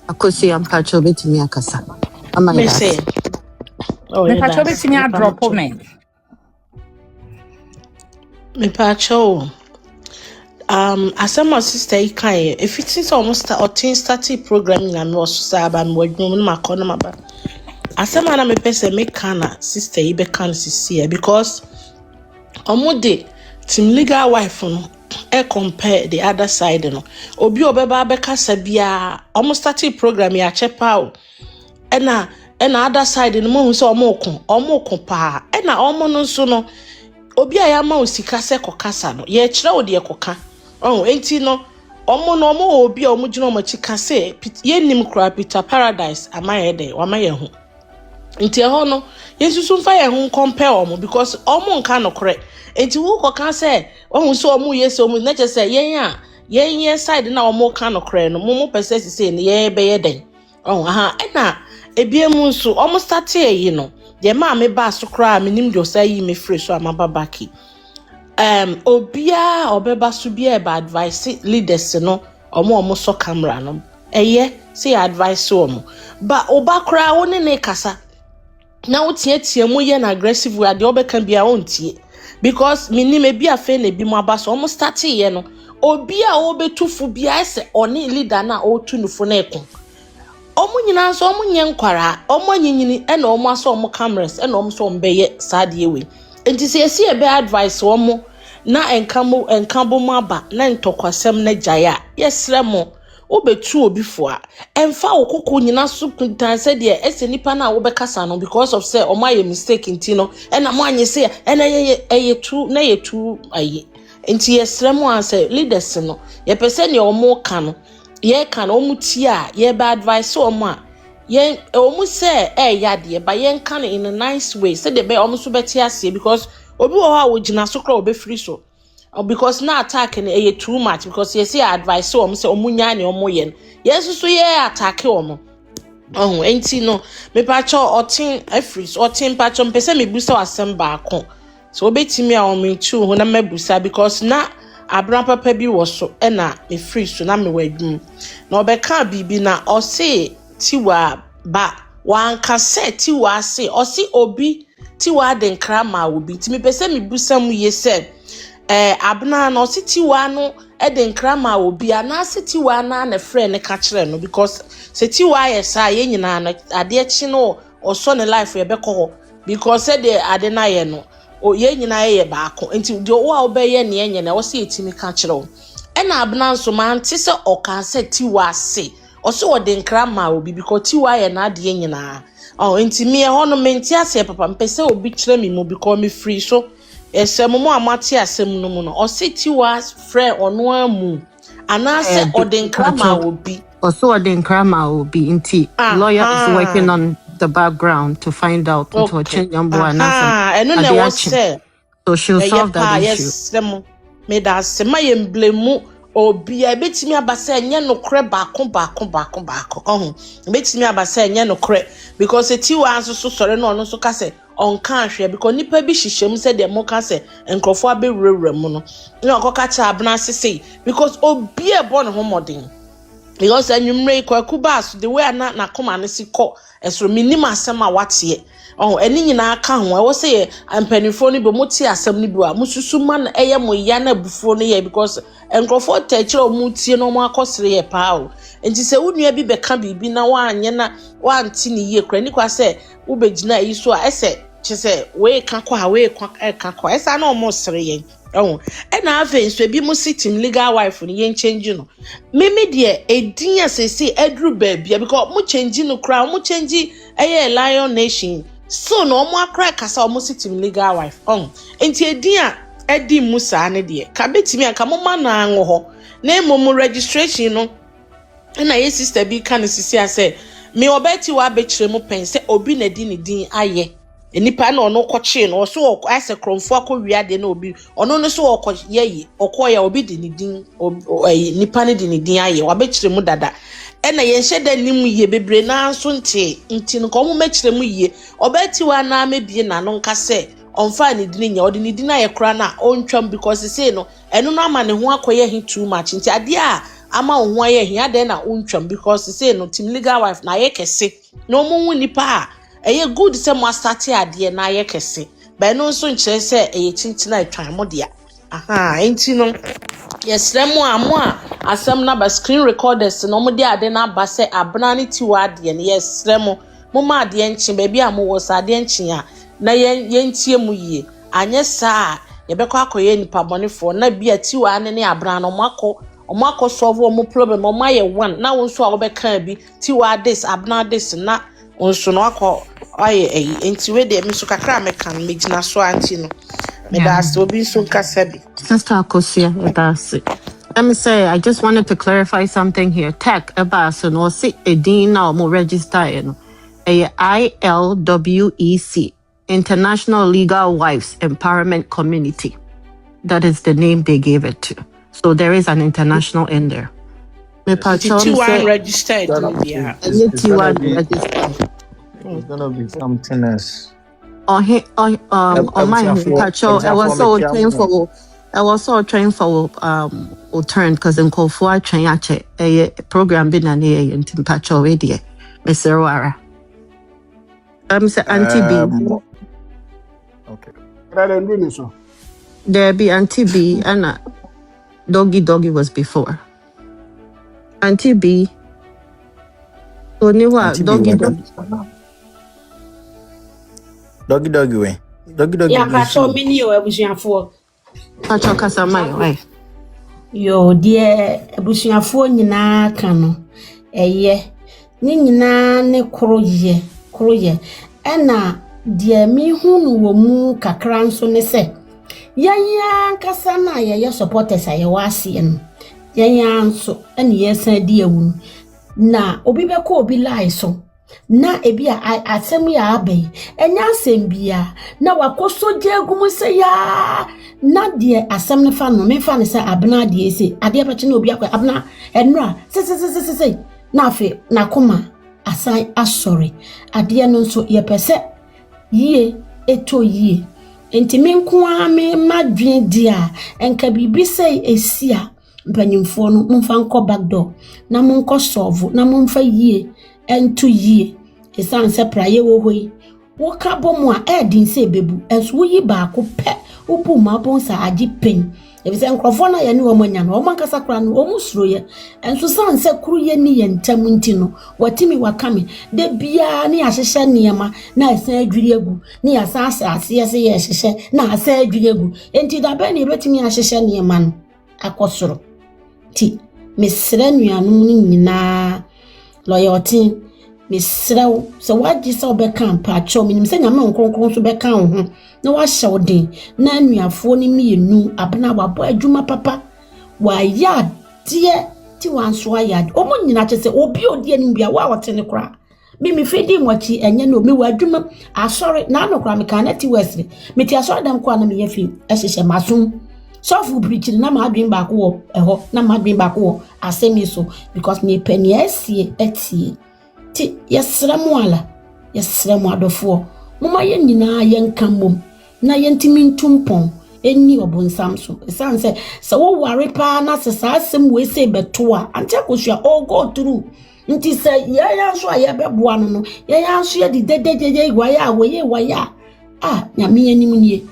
Speaker 10: Akosua am pacho betimi akasa. Mama,
Speaker 3: me say. Oh,
Speaker 9: me pacho betimi drop me.
Speaker 3: Me pacho. As my sister Ikaye, if it is almost or teen started programming and was sab and working my corner. As a man, me person make kana sister Ibe can see because Omude team legal wife compare the other side no. Obi obeba beka sabia almost started programming a chepa ena other side no mo so omokon pa ena omo no so no obi ayama osika se kokasa no ye kire ode ekoka enti no omo obi omugino machika se ye nim kra Peter Paradise amaye de wamaye ho enti ho no yesusu mfa ye ho compare omo because omo nka no kre enti wo koka se so omo yes omo na che se yen side na omo ka no kre no mo pese se ne ye be ye den ena ebiemu nso omo start e no de ma me ba so kra me nim do say yi me free so amaba baki obia obeba so bia ba advice leaders no omo so camera no say advice omo ba oba kra woni ne kasa na wotie mu ye na aggressive we ade obeka bia ontie because me nim e bia fe na bi mu aba so omo start ye no obia obetufu bia ese oni leader na otunufo na ekon omo nyina so omo nye nkwara omo nyinyini ena omo aso omo cameras ena omo so mbeye sadie we enti se esi ebe advice omo na enkabo maba na ntokwasem na jaya yesre mo obetu obi fo a emfa okoko nyina so kuntan se de ese nipa na wo bekasa no because of say omo aye mistake enti no ena mo anye se ena ye tu aye enti yesre mo an say leaders no ye pese ne omo ka no
Speaker 11: ye kan omutia ye ba advice oma ye omu say yade ba ye kan in a nice way say the be omu so beti ase because obi wo ha wo gina so kra obi free so because na attack na too much because you say advice omu say omu nya ne omu ye yes so ye attack omu enti no me pa cho otin free so otin pa cho mpese me busa asem ba akon so obetimi a omu chu ho na mabusa because na Abram papa bi wo so na me free so na me wadum na obeka bibi na o se tiwa ba wanka se tiwa se o se obi tiwa de nkra ma obi ti me pese me busam ye se abna na o se tiwa no de nkra ma obi ana se tiwa na frɛ ne ka kire no because se tiwa ye sa ye nyina na ade chi no o so ne life ye bekɔ because se de ade na ye no o ye nyina ye baako enti de wo a obeye ne enye na wo se etimi ka kire na abna nso man ti se o kan se tiwa se o se wo de nkra ma obi because tiwa ye na ade nyina enti me ho no menti ase papa mpese obi kire me mu because me free so esem mo amati asem no mu no o se tiwa frɛ ono amu ana se o de nkra ma obi
Speaker 10: o so o de nkra ma obi nti lawyer is working on the background to find out to change number and
Speaker 11: eno na wo say
Speaker 10: so she'll solve that issue.
Speaker 11: Yes, me da se ma ye mblemu obi a betimi abasa enye no kre baako betimi abasa enye no kre because etiwa anso so sore no no so ka se onka ahwe because nipa bi hyehyem se de mo ka se enkrofo abewurawura mu no na okoka cha abna sese because obi e bo ne homodin because anwumre kwaku baas the way na koma ne si kɔ esoro minima asɛm a wateɛ eni nyina aka ho ɛwɔ sɛ ampanifo no be moti asɛm no bi wa mususu ma na ɛyɛ mo ya na bufo no yɛ because enkrofo tɛkyerɛ o mutie no mo akɔsere yɛ paa o enti sɛ wunua bi bɛka bibi na wanyɛ na wanti ne yie kra ni kwa sɛ wo begina yi so a ɛsɛ kyesɛ we ka kɔ ha we ka kɔ ɛsa na o mo sere yɛn na afen so bi mo sitim legal wife no yen change no meme de edin asese edru baabia because mo change no kra mo change lion nation so no mo akra kasa mo sitim legal wife enti edin a edi musa ne de ka betimi aka mo ma na anwo ho na mo registration no na ye sister bi kan sisi ase me obeti wa bekire mo pen se obi na di ne din aye enipa na ono kɔkye no so ase kromfo akɔwiade na obi ono no so ɔkɔye ɔkɔya obi di ne din nipa ne di ne din aye wabɛkyerɛ mu dada ɛna yɛnhyɛ da nim yie bebre na nso nti no kɔmo mɛkyerɛ mu yie ɔbɛti wa na mebie na no nka sɛ ɔmfa ne din nya ɔde ne din aye kora na ɔntwam because say no ɛno no ama ne ho akɔyɛ he too much nti ade a ama wo ho ayɛ he ade na ɔntwam because say no team legal wife na ayɛ kɛse na ɔmo hu nipa a eye good se mo start ade na ye kese ba no nso nkyere se eye chinchina atwan mo dia enti no yesre mo a asem na ba screen recorders no mo dia ade na ba se abna ne tiwa ade ne yesre mo ma ade enchi ba bia mo wo sa ade enchi a na yentie mu yie anye sa ye bekọ akoye nipa bonefo na bia tiwa ne abna no omako solve mo problem mo ma ye one na wo nso a wo beka bi tiwa this abna this na onso no akọ aye enti we de miso kakra mekan megina so anti no me da so obi so kasabi
Speaker 10: Sister Akosua that's it. Let me say I just wanted to clarify something here. Tech about so no see edin now mo register no ILWEC International Legal Wives Empowerment Community. That is the name they gave it to. So there is an international in there.
Speaker 11: Me T1 registered
Speaker 12: It's gonna be something else.
Speaker 10: On my patrol, I was so trained for turn because in Kofu train a program been an a in patrol radio. Mr. Wara. Say Auntie B.
Speaker 12: Okay.
Speaker 10: There be Auntie B and Doggy was before. Auntie B. So new Doggy.
Speaker 12: Doggy way. Doggy.
Speaker 13: Yeah, patrol mini o ebusuafo.
Speaker 10: Patrol kasa mai.
Speaker 13: Yo dear ebusuafo nyina ka no. Eye. Ni nyina ne kroye. Ena dear mi hunu wo mu kakra nso ne se. Ya kasa na ye supporters aye wase no. Yanso, and yes, dear woman. Na obi beko obi lie so. Na ebia asem ya abe. Enya asem bia. Na wakoso je gumu se ya. Na die asem ne fa no me fa ne se abna die se. Ade abache na obi akwa abna enra. Se. Na afi na koma asan asori. Ade no nso ye pese yie eto yie. Enti me nko a me madwen dia enka bibi sei esia mpanyimfo no mumfa nko back door na munko solve na mumfa yie ento yie esan se praye wo hoi wo ka bomu a edin se bebu enso wo yi ba ko pe upu ma bon sa agi pen ebise nkrofo na ye ne wo manya no wo mankasa kra no wo musuro ye enso san se kru ye ni ye ntam nti no watimi wakame de bia ne ahyehye niema na asan adwiri egu ne asan asase se ye hyehye na asan adwiri egu enti da ba ne betimi ahyehye niema no akosoro ti mesre nuanum ni nyina loyalty mesrew so wagi so be kan pa cho minim se nyama nkonkron so be kan ho na wa hyew den na anuafo ni mienu abna wabo adwuma papa wa ya die ti wanso ayad omo nyina che se obi odi anim bia wa wote ne kra mi fedi mwachi enye no mi wa adwuma asori na anokra me kan ati wesre me ti asori dam kwa na me yafi ehyehyɛ masum sofu preaching na ma adwen ba ko wo eho na ma adwen ba ko wo asemi so because me pani asie atie ti yesremu ala yesremu adofo mama ye nyina ye nkamom na ye ntimi ntumpon eni obonsam so esanse se wo ware pa na se sa asem we se beto a ante Akosua all go through nti se ya so aye beboa no ya so ye de waya waya nyame anim nie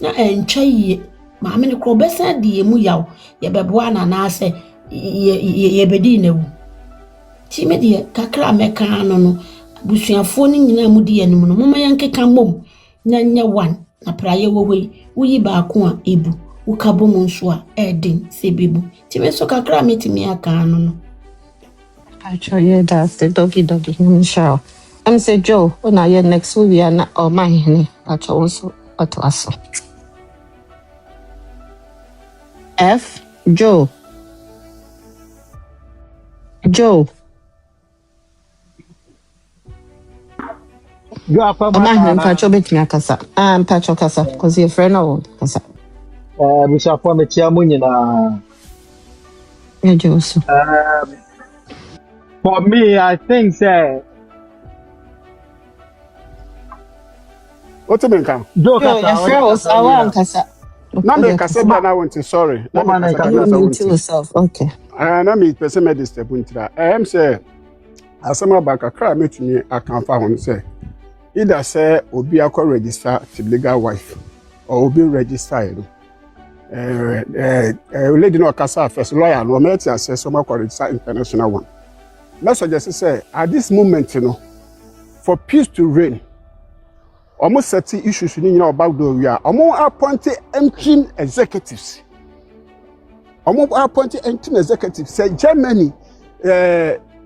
Speaker 13: na entwa yie maame ne kro besa di emu yaw ye beboa na na se ye bedi na wu ti me de kakra meka no busuafo ni nyina mu di anim no mama yankeka mom na nya one na praye wo hoi uyi ba ko a ebu ukabo mu nso a edin se bebu ti me so kakra metimi aka no
Speaker 10: Acho ye that's the doggy show. I'm say Joe, when I next week na or my hene acho also atwaso. F Joe.
Speaker 14: You are from
Speaker 10: Pacho betimi akasa. Pacho kasa because your friend or kasa.
Speaker 14: We shall form a chairman.
Speaker 10: Yeah, Joe. So.
Speaker 14: For me, I think
Speaker 6: What do you mean?
Speaker 14: Joe,
Speaker 10: your friend was our kasa.
Speaker 6: Na me kasa bia na want sorry. Na me kasa
Speaker 10: you yourself. Okay.
Speaker 6: Na me person me disturb ntira. Am say asema ba kakra metumi akan fa ho say either say obi akọ register to legal wife or obi register you. Lady no kasa first lawyer no me say some akọ register international one. Let's suggest say at this moment for peace to reign almost 30 issues in about the we are appointed interim executives. Appointed interim executives say Germany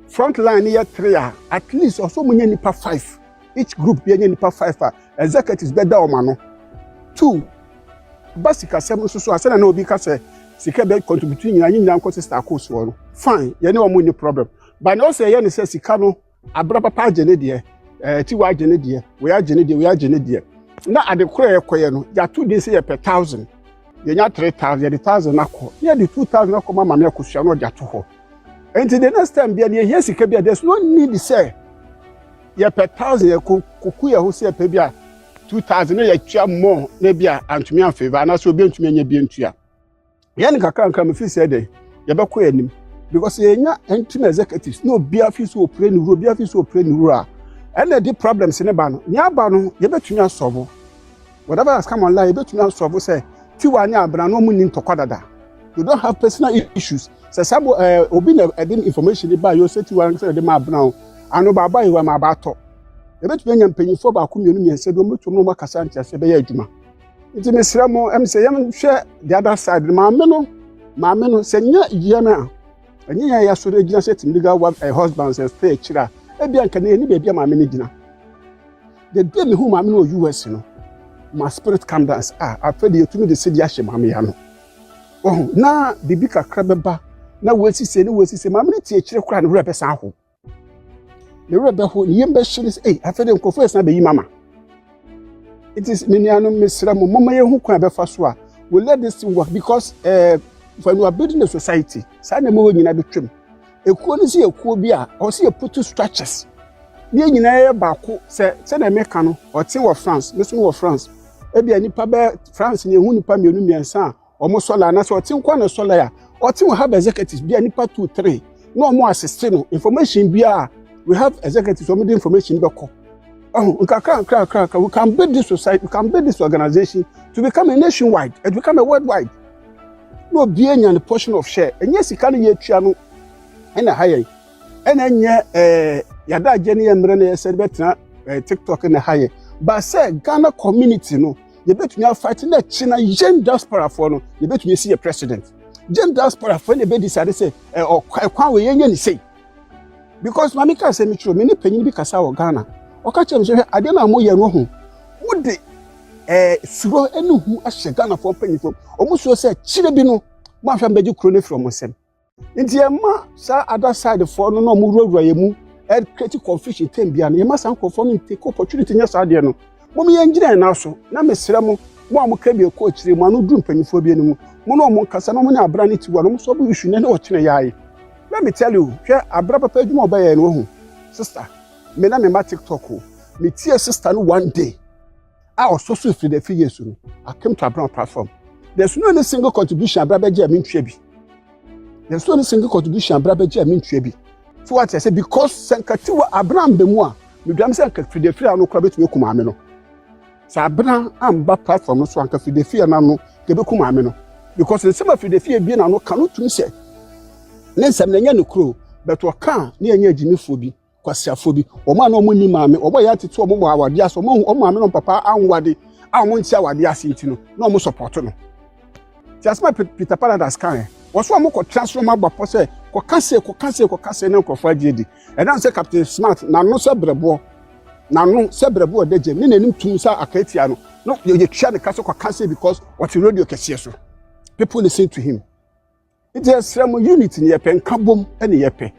Speaker 6: frontline year 3 at least also many nipa 5 each group be nipa 5 executives better omano 2 basic 7 so asana na obi ka say sika be contribute nyina nko sister Akosua no fine ye ne omo ni problem but no say ye ne say sika no abra papa agene de ti wa agene de we agene de na adekora ye koye no ya 2 days ye per 1000 ye nya 3000 ye 1000 akọ ye de 2000 akọ mama me Akosua no ja to ho. And the next time, there's no need to say, you per 1000, you could who say, maybe 2000, you more, maybe, and to me in favor, and also be to me, be into ya. Yanka can't come if you say, you better him because you're not intimate executives, no beer fees or plain rule, beer fees or plain rule. And the problems in the ban, Yabano, you better not solve. Whatever has come online, you better not solve, say, Tiwania, but no money to Quadada. You don't have personal issues. So some obi na edin information ba yo say ti wan say de ma bna anu baba yi wa ma ba to e betu nya mpanyifo ba ko mienu miense do metu no makasa ntia se be ya adwuma nti mesra mo em say yam hwe the other side ma me no se nya yie na anya ya so de gina se tim legal husband say stay kira e bia nka na ni be bia ma me ni gina the day me hu ma me no US no my spirit calm down I feel the to me the city ahye ma me ya no oh na bibi kakra beba na wasi se ma me tie kire kura ne rebe san ho ne rebe ho ne yembe hye say afede nkofo esan be yi mama. It is miniano mesra mo mama ye hu kwan be fa so a we let this thing work because when we are building a society sa na mo nyina betwem ekuo ni se ekuo bi a o se put structures ne nyina ye baako se na meka no o te wo France me so wo France e bia nipa be France ne hu nipa mienu miensa o mo sola na so o te nkwa na sola ya o te we have executives bia nipa 2 3 no mo assist no information bia we have executives o mo the information be ko we can build this society, we can build this organization to become a nationwide, and become a worldwide. No being a portion of share. And yes, you can get channel and a higher. And then yada Jenny and Brene said better TikTok and a higher. But say Ghana community, no, you bet me are fighting that China gen diaspora for no, you bet me see a president. Gen diaspora for anybody decided say or quite we say. Because Mamika said me true, many penny because our Ghana. Okache mse ade na mo ye no ho wode suro enu hu ahye Ghana for penifo omuso se chire bi no mo ahwa mbeji kro ne from sem nti e ma sa other side for no mo ruwura ye mu create confusion tem bia no ye ma san kofo no take opportunity nya sa de no mo me yenjire na so na mesere mo amuka bi ko chire mo anu du penifo bi enu mo no mo kasa no mo ne abra ne ti wo no mo so bu issue ne o chine yae. Let me tell you hwe abra papa adwuma obaye no ho sister me na me ma TikTok o me tie sister no one day I was so free the few years ago I came to a brown platform. There's no any single contribution abrabeji amin twebi. There's no any single contribution abrabeji amin twebi. So what I say because sankatiwa abram bemu a me dwam sanka free the free anu kra betumi kuma ame no sa abram amba platform no so anka free the free na no ke be kuma ame no because the same free the free bi na no kanu tumi se ne nsam na nya no kro but waka ne anya agimifo bi kwasiafo bi o ma na o muni maame o boy atete o mo awade aso o maame no papa anwade a mo ntia awade asinti no na o mo support no ti asma Peter Paradise kan wo so mo ko transform agbapo se ko kase na ko fa jedi e dan se Captain Smart na no se brebo odeje ne nanim tum sa akatia no ye twa ne kase ko kase because what radio kese so people listen to him. It is some unity in your pen kabom and your pe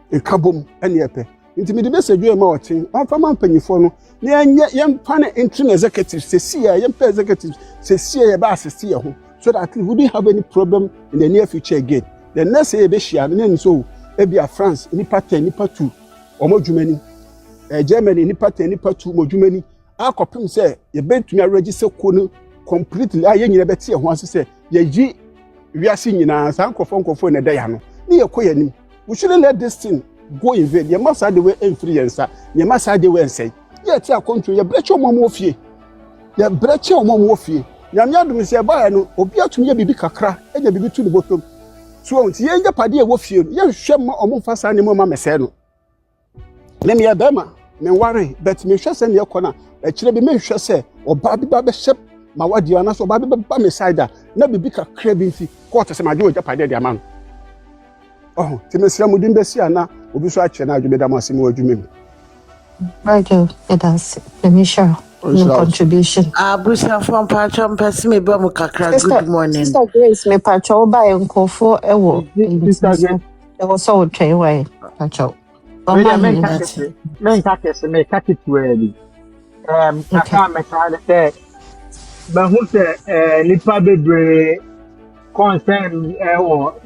Speaker 6: in kabom and your pe. Intimate message you are watching on from my penny for no. Young pan interim executives, say, see, young executives, say, bass, see, so that we wouldn't have any problem in the near future again. The next year, Beshia, and so, Ebia France, Nipa 10, Nipa 2, or more Germany, Germany, Nipa 10, Nipa 2, more Germany. Our copy say, you bet to me register completely. I ain't never see once say, ye, we are seeing in our uncle phone a day. Near Koyanim. We shouldn't let this thing go in vain. You must have the way influencer. You must have the way and say, yet our country, you breach your mom of ye. You breach your mom of ye. Yamyadu say, buy no, obia to me be kakra, and you be to the bottom. So, until you end paddy of you, you share more or more fast animal, mamma said. Let me a bema, me worry, but me shall send your corner. A chilly me shall say, or Baby shep, my what Diana, so Baby Bammy cider, never be a craving fee, quarters, and my joy, paddy, dear man. Oh, Timothy Mudimbe will be such an argument.
Speaker 10: Right, it does. Let me share no contribution.
Speaker 7: Bruce from Patron Pessime Bomukakra. Good morning.
Speaker 10: Sister Grace, me Pacho by Uncle for a walk. It was so train way, Pacho.
Speaker 14: Men catches me catch it ready. I can't make it. But who said, Nipa Bebre concern or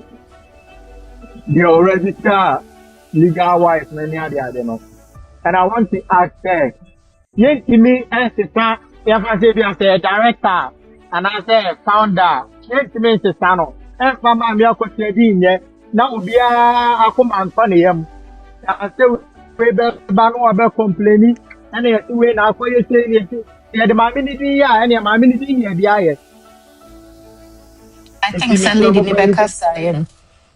Speaker 14: they already start legal wise many other no. And I want to ask her, yes to me as a director and as a founder, yes to me as a and from my milk now be a command funny him. I say we be complaining and when I call you saying the mammy and your mammy here.
Speaker 10: I think Sandy Rebecca saying.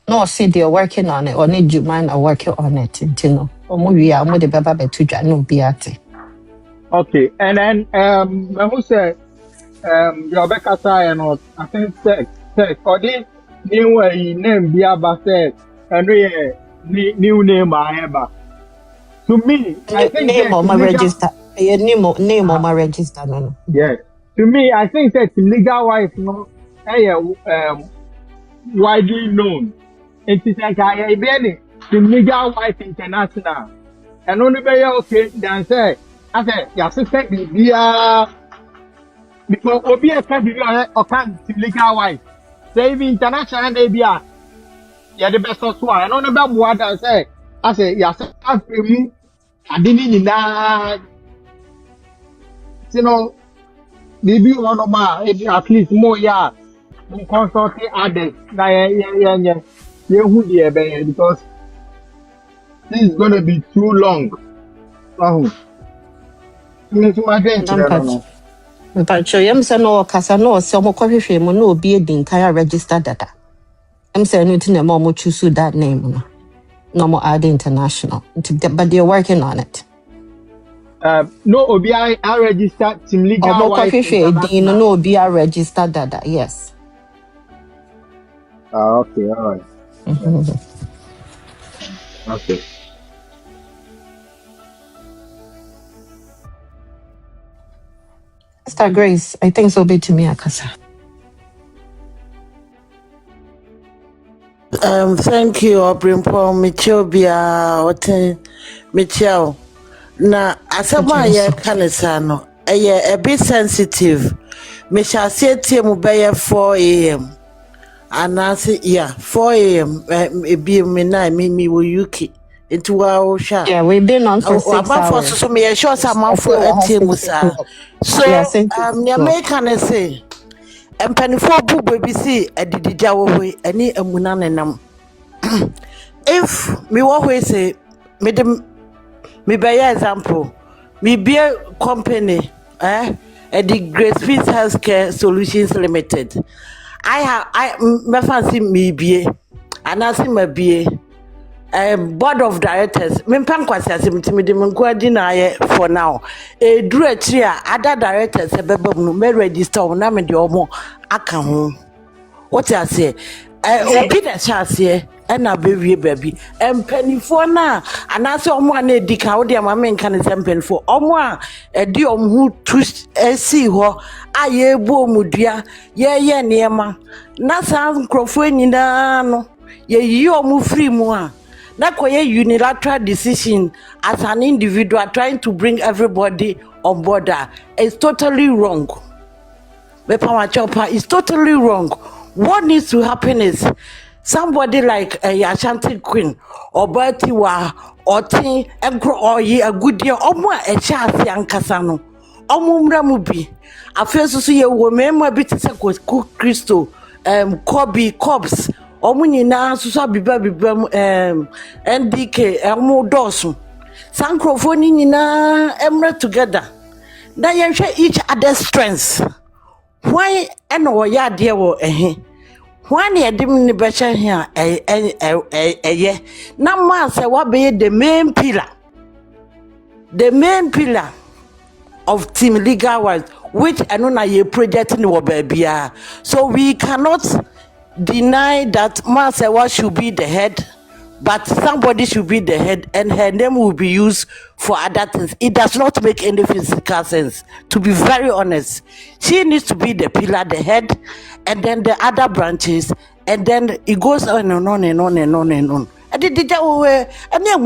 Speaker 10: No, see they're working on it, or need you mind are working on it, you know. Or maybe I'm with the Baba to no beate.
Speaker 14: Okay, and then who said Rebecca saying or I think sex or this new name Biaba said and new name I ever. To me, I think
Speaker 10: name on my register. Name on my register, no.
Speaker 14: Yes. To me, I think that legal wise no widely known. Enti sɛ nka yɛbɛyɛ ne the legal wife international. And only be okay than say, I say, your sister be because Obi a can be or can legal wife. Say, if international, they be the best of one. And only about what I say, yes, I didn't know, you know, maybe one of my, at least more, yeah, consulting others. Yeah, who dear, because this is going to be too long. Oh.
Speaker 10: Mpacho yam se no kasa no se mo kwahwehwe mu no obi edin kan register dada. Em say no tin na mo choose that name no. No more add international. But they're working on it.
Speaker 14: No obi I register team legal
Speaker 10: mo
Speaker 14: wife.
Speaker 10: Kwahwehwe no obi I register dada. Yes.
Speaker 14: Okay, all right. Okay.
Speaker 10: Mr. Grace, I think so be to me akasa.
Speaker 7: Thank you, Brempomaa, Michobia, Michel. Na asama ye kanisa no, a bit sensitive. Me shall say mu be 4 a.m. And I say, yeah, 4 a.m. Be me na me wo UK. Into our sha.
Speaker 10: Yeah, we've been on for 6 hours.
Speaker 7: So me sure some for ATM musa. So the American say empanifo bu baby see adidija wo hwe ani amuna nenam. If me wo hwe say me be example me be a company the Great Peace Healthcare Solutions Limited. I me fancy me be and I see my be board of directors me pankwasi asimtimi de menkwadi na ye for now duru akiri a other directors ebebam no me register na me de omo aka ho what you say obi na chase na bewie baby empanifo na anase omo na edika wo de ma me nka ne empanifo omo a edi omo tu esi ho aye ebu omudua ye niema na san nkrofo nyina no ye yi omo free mu a na koye unilateral decision as an individual trying to bring everybody on board is totally wrong. Brempomaa Chopper is totally wrong. What needs to happen is somebody like a Ashanti Queen or Bertiwa or Tin or a good year or more a chance yankasano. Omumra mubi. A first so ye women bit cook crystal Kobe Cobbs. Omuni na susa biba NDK emo dosu sankrofoni nyina emre together na yenhwe each other's strengths why eno wo ya de wo why na yedim ni becha hia na ma se wa be the main pillar of team legal wise which eno na ye project ni wo babia so we cannot deny that Masewa should be the head, but somebody should be the head and her name will be used for other things. It does not make any physical sense, to be very honest. She needs to be the pillar, the head, and then the other branches, and then it goes on and on and on and on and on. I did that way, and then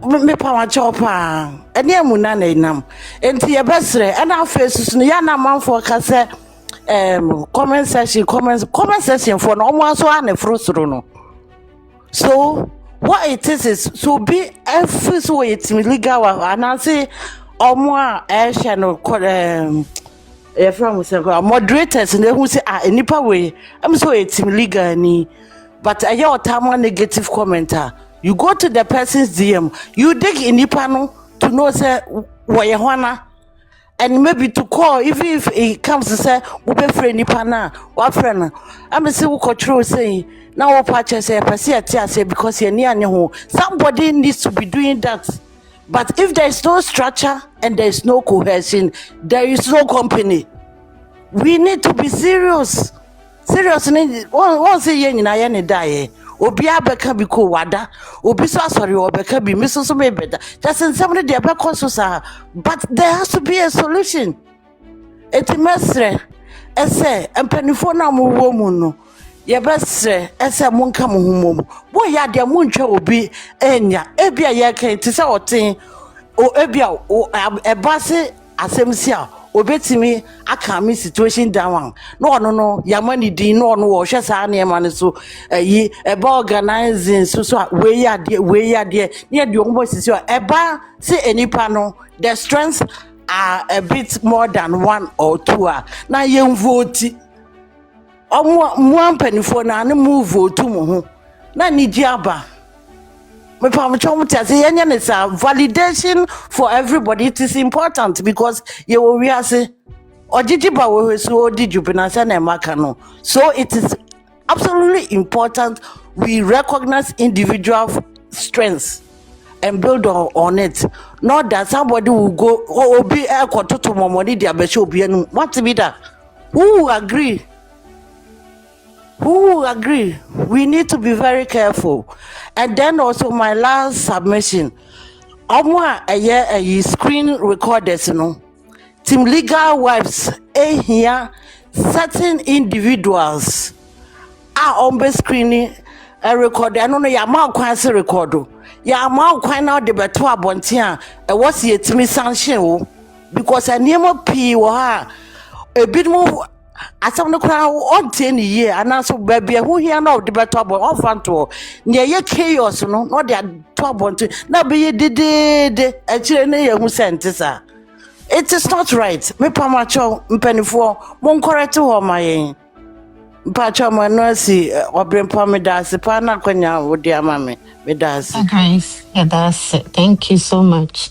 Speaker 7: Brempomaa Chopper, and then Munanam, and the Abasre, and our faces, Yana man for Cassa. Comment section for no one so and a frustro. So what it is so be every so it's legal and I say more channel from moderators and who say nipa way I'm so it's legal ni but I hear time negative commenter. You go to the person's DM, you dig in nipa no to know say where you wanna. And maybe to call, even if it comes to say, we be friend nipa what friend? I'm say we control saying now patch say because you're near home. Somebody needs to be doing that. But if there is no structure and there is no cohesion, there is no company. We need to be serious. Seriously, one say yen na yen die. Obi abeka bi ko wada obi so asori obeka bi mi so me better just in somebody dey abeka so sa but there has to be a solution. Eti mesre ese empanifo na mo wo mu no
Speaker 15: ye besre ese monka mo humom bo ya de montwa obi enya ebia ye kan ti se oten o ebia o ebase asemsi a obetimi aka me situation down no ono no yamani din no ono wo hwe saa ne ma ne so yi eba organizing so we ya de ne de ombo sisi eba se enipa no the strengths are a bit more than 1 or 2 na ye vote mo ampanifo na ne mu vote mu ho na ni gi aba me pam chom tase yenye ne sa validation for everybody. It is important because you will realize ojijiba we so di jupinasa na maka no. So it is absolutely important we recognize individual strengths and build on it. Not that somebody will go obi ekototo momoni dia be obi enu. What be that? Who will agree? Who will agree? We need to be very careful. And then also my last submission. A screen recorders, Team Legal Wives, here certain individuals are on the screening a record. I don't know your mouth can say record. Your mouth can out the better bontia. What's it me sanction? Because I never pee or a bit more. Asam no kra on 10 year and also baby who here now the better boy on fanto near ye chaos no not their trouble to na be de actually na who sent sir. It is not right. Me pamacho mpenifo mon correct ho my pacho mo no si Brempomaa da se pa na kwanya wo dia mame me da se.
Speaker 10: Okay, yeah, that's it. Thank you so much.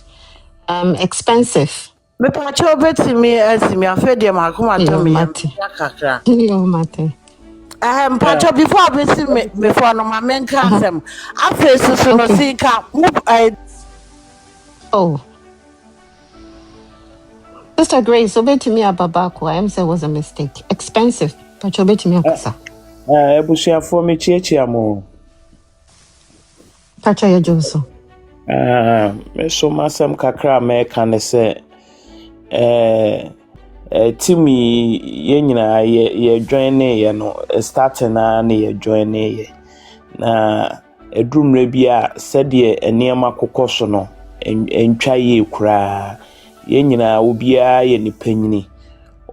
Speaker 10: Expensive.
Speaker 15: Me pacho beti me asimi afa dia makoma to me ya kakra.
Speaker 10: Yo mate.
Speaker 15: Pacho before I visit me before no my main cancel. I face so no see ka
Speaker 10: Oh. Sister Grace, obey to me ababako. I am say was a mistake. Expensive. Pacho obey to me akasa.
Speaker 16: Ebusia for me chichi mo.
Speaker 10: Pacho ya Joso.
Speaker 16: Me so masam kakra me kan say timi ye nyina ye join ye no starting na ye join ye na edrumre bia sede enema kokoso no entwa ye kura ye nyina obia ye nipanyini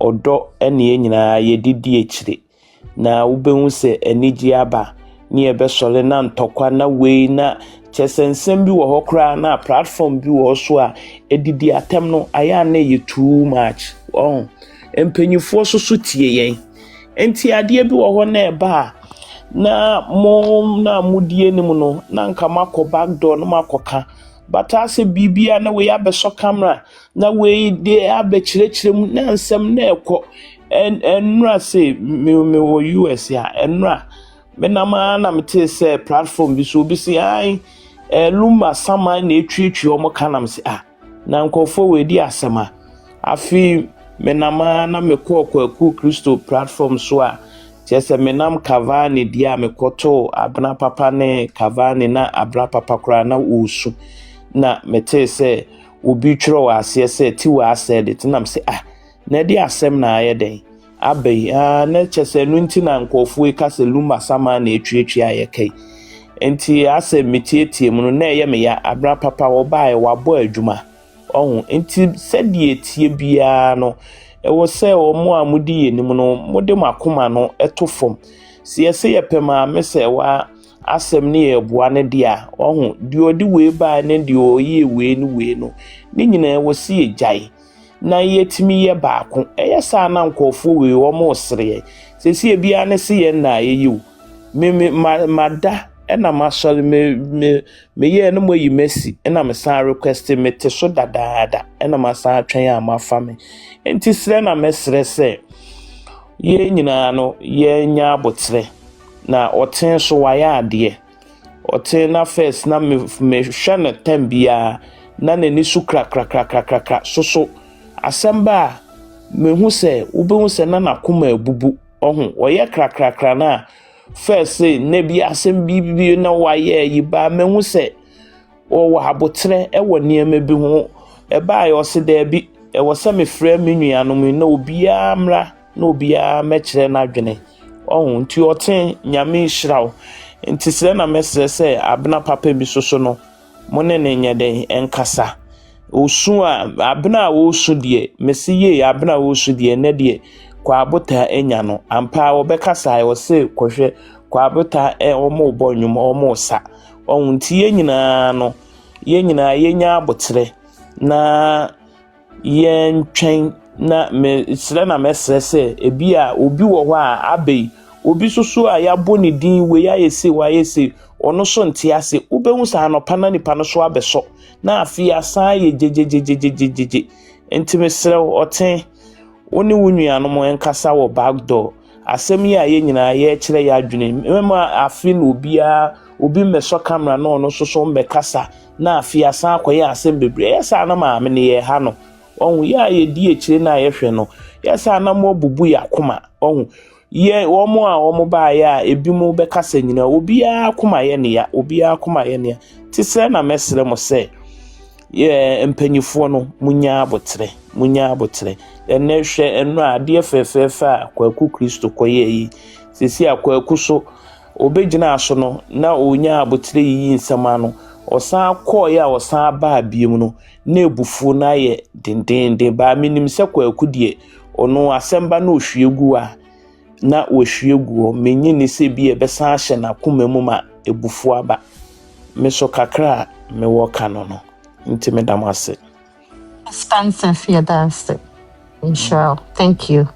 Speaker 16: odo ene ye nyina ye didi ekire na ubehu se enigi aba ni ebesole na ntokwa na we na chesensem bi wo hokra na platform bi wo so a edidi atem no aya na ye too much empanyifo so tie yen enti ade bi wo ho na eba na mom na mudie nim no na nka makọ backdoor no makoka bata se bibia na we abeso camera na we de abekirechirem na nsem na ekọ enra se me wo US ya enra me na ma na mete se platform bi so bi se ai luma sama na etwetwe omo kanam se na nkofo we di asema afi me na ma na me kwaku Kristo platform so a chese menam kavani dia mekoto abna papa ne kavani na abra papa kra na usu na mete se obi twro ase se ti wa said it nam se na dia asem na ayeden abai na chese nu nti na nkofo e kase luma sama na etwetwe ayekai enti ase metietie mu no na ye me ya abra papa wo bae wabo adwuma enti sedie tie bia no ewo se omo amudi yenim no mode makoma no etofom se yese yepema mese wa asem ne yeboa ne dia di odi we ba ne di oyi we no ni nyina ewo se yejai na yetimi ye baako eyesa na nkofo we wo mo sere se bia ne se ye na yeyiw me mada ena masole me ye no moyi Messi ena me san request me te so dadaada ena masan atwen amafa me enti sre na mesre se ye nyina no ye nya abotre na oten so waya ade oten na first na me hwe na tambia na nani su kra so asamba me hu se ubehu se na nakoma abubu oye kra na first say nebi asem bibi na waye yiba mehu se o wa abotre e woniema bi ho e ba yo se da bi e wo se me frɛ me nuanom na obia mra na obia mekire na adwene nti ɔten nyame hyiraw nti sɛ na mesrɛ sɛ abena papa bi so no mo ne ne nyɛ den enkasa osu a abena osu de mesi ye abena osu de ne de kwa abota enya no ampa obekasa ayo se kohwe kwa abota omo bɔ nwum omo sa nti ye nyinaa no ye nyinaa yenya abotre na yɛntwɛn na mesrɛ na mesrɛ sɛ ebi a obi wɔ hɔ a abei obi soso a yɛabɔ ne din we yɛayɛse ɔno so nte ase wobɛhu saa anɔpa na nipa no so abɛsɔ na afi asan yɛ gyegyegyegyegyegye nti mesrɛ ɔten wo ne wo nuanom ɛnkasa wɔ back door asɛm yi a yɛ nyinaa yɛkyerɛ yɛ adwene mema afi na obi mmɛsɔ camera na ɔno so mbɛkasa na afi asan akɔyɛ asɛm bebree ɛyɛ saa na maame ne yɛ ha no ɔhu yɛ a yɛdi akyire na yɛhwɛ no yɛ saa na mo bubu yɛ akoma ɔhu ye wɔn a wɔn baayɛ a ebi mu bɛkasa nyina obiara akoma yɛ nea te sɛ na mɛsrɛ mo sɛ yɛ mpanyifoɔ no munya abotre ɛnɛ hwɛ ɛno adeɛ fɛfɛɛfɛ a kwaku kristo kɔyɛ yi sisi akwaku so obegyina aso no na onya abotre yi nsɛm ano ɔsan kɔɔ yɛ a ɔsan baa biem no na ebufuo na yɛ dendenden ba minim sɛ kwaku deɛ ɔno asɛmba na ohwie gu a na ohwie gu menyi ne sɛ bi ɛbɛsan hyɛ na koma mu ma ebufuo aba me so kakra me wɔ ka no nti me dam ase
Speaker 10: expensive yeah that's it inshallah thank you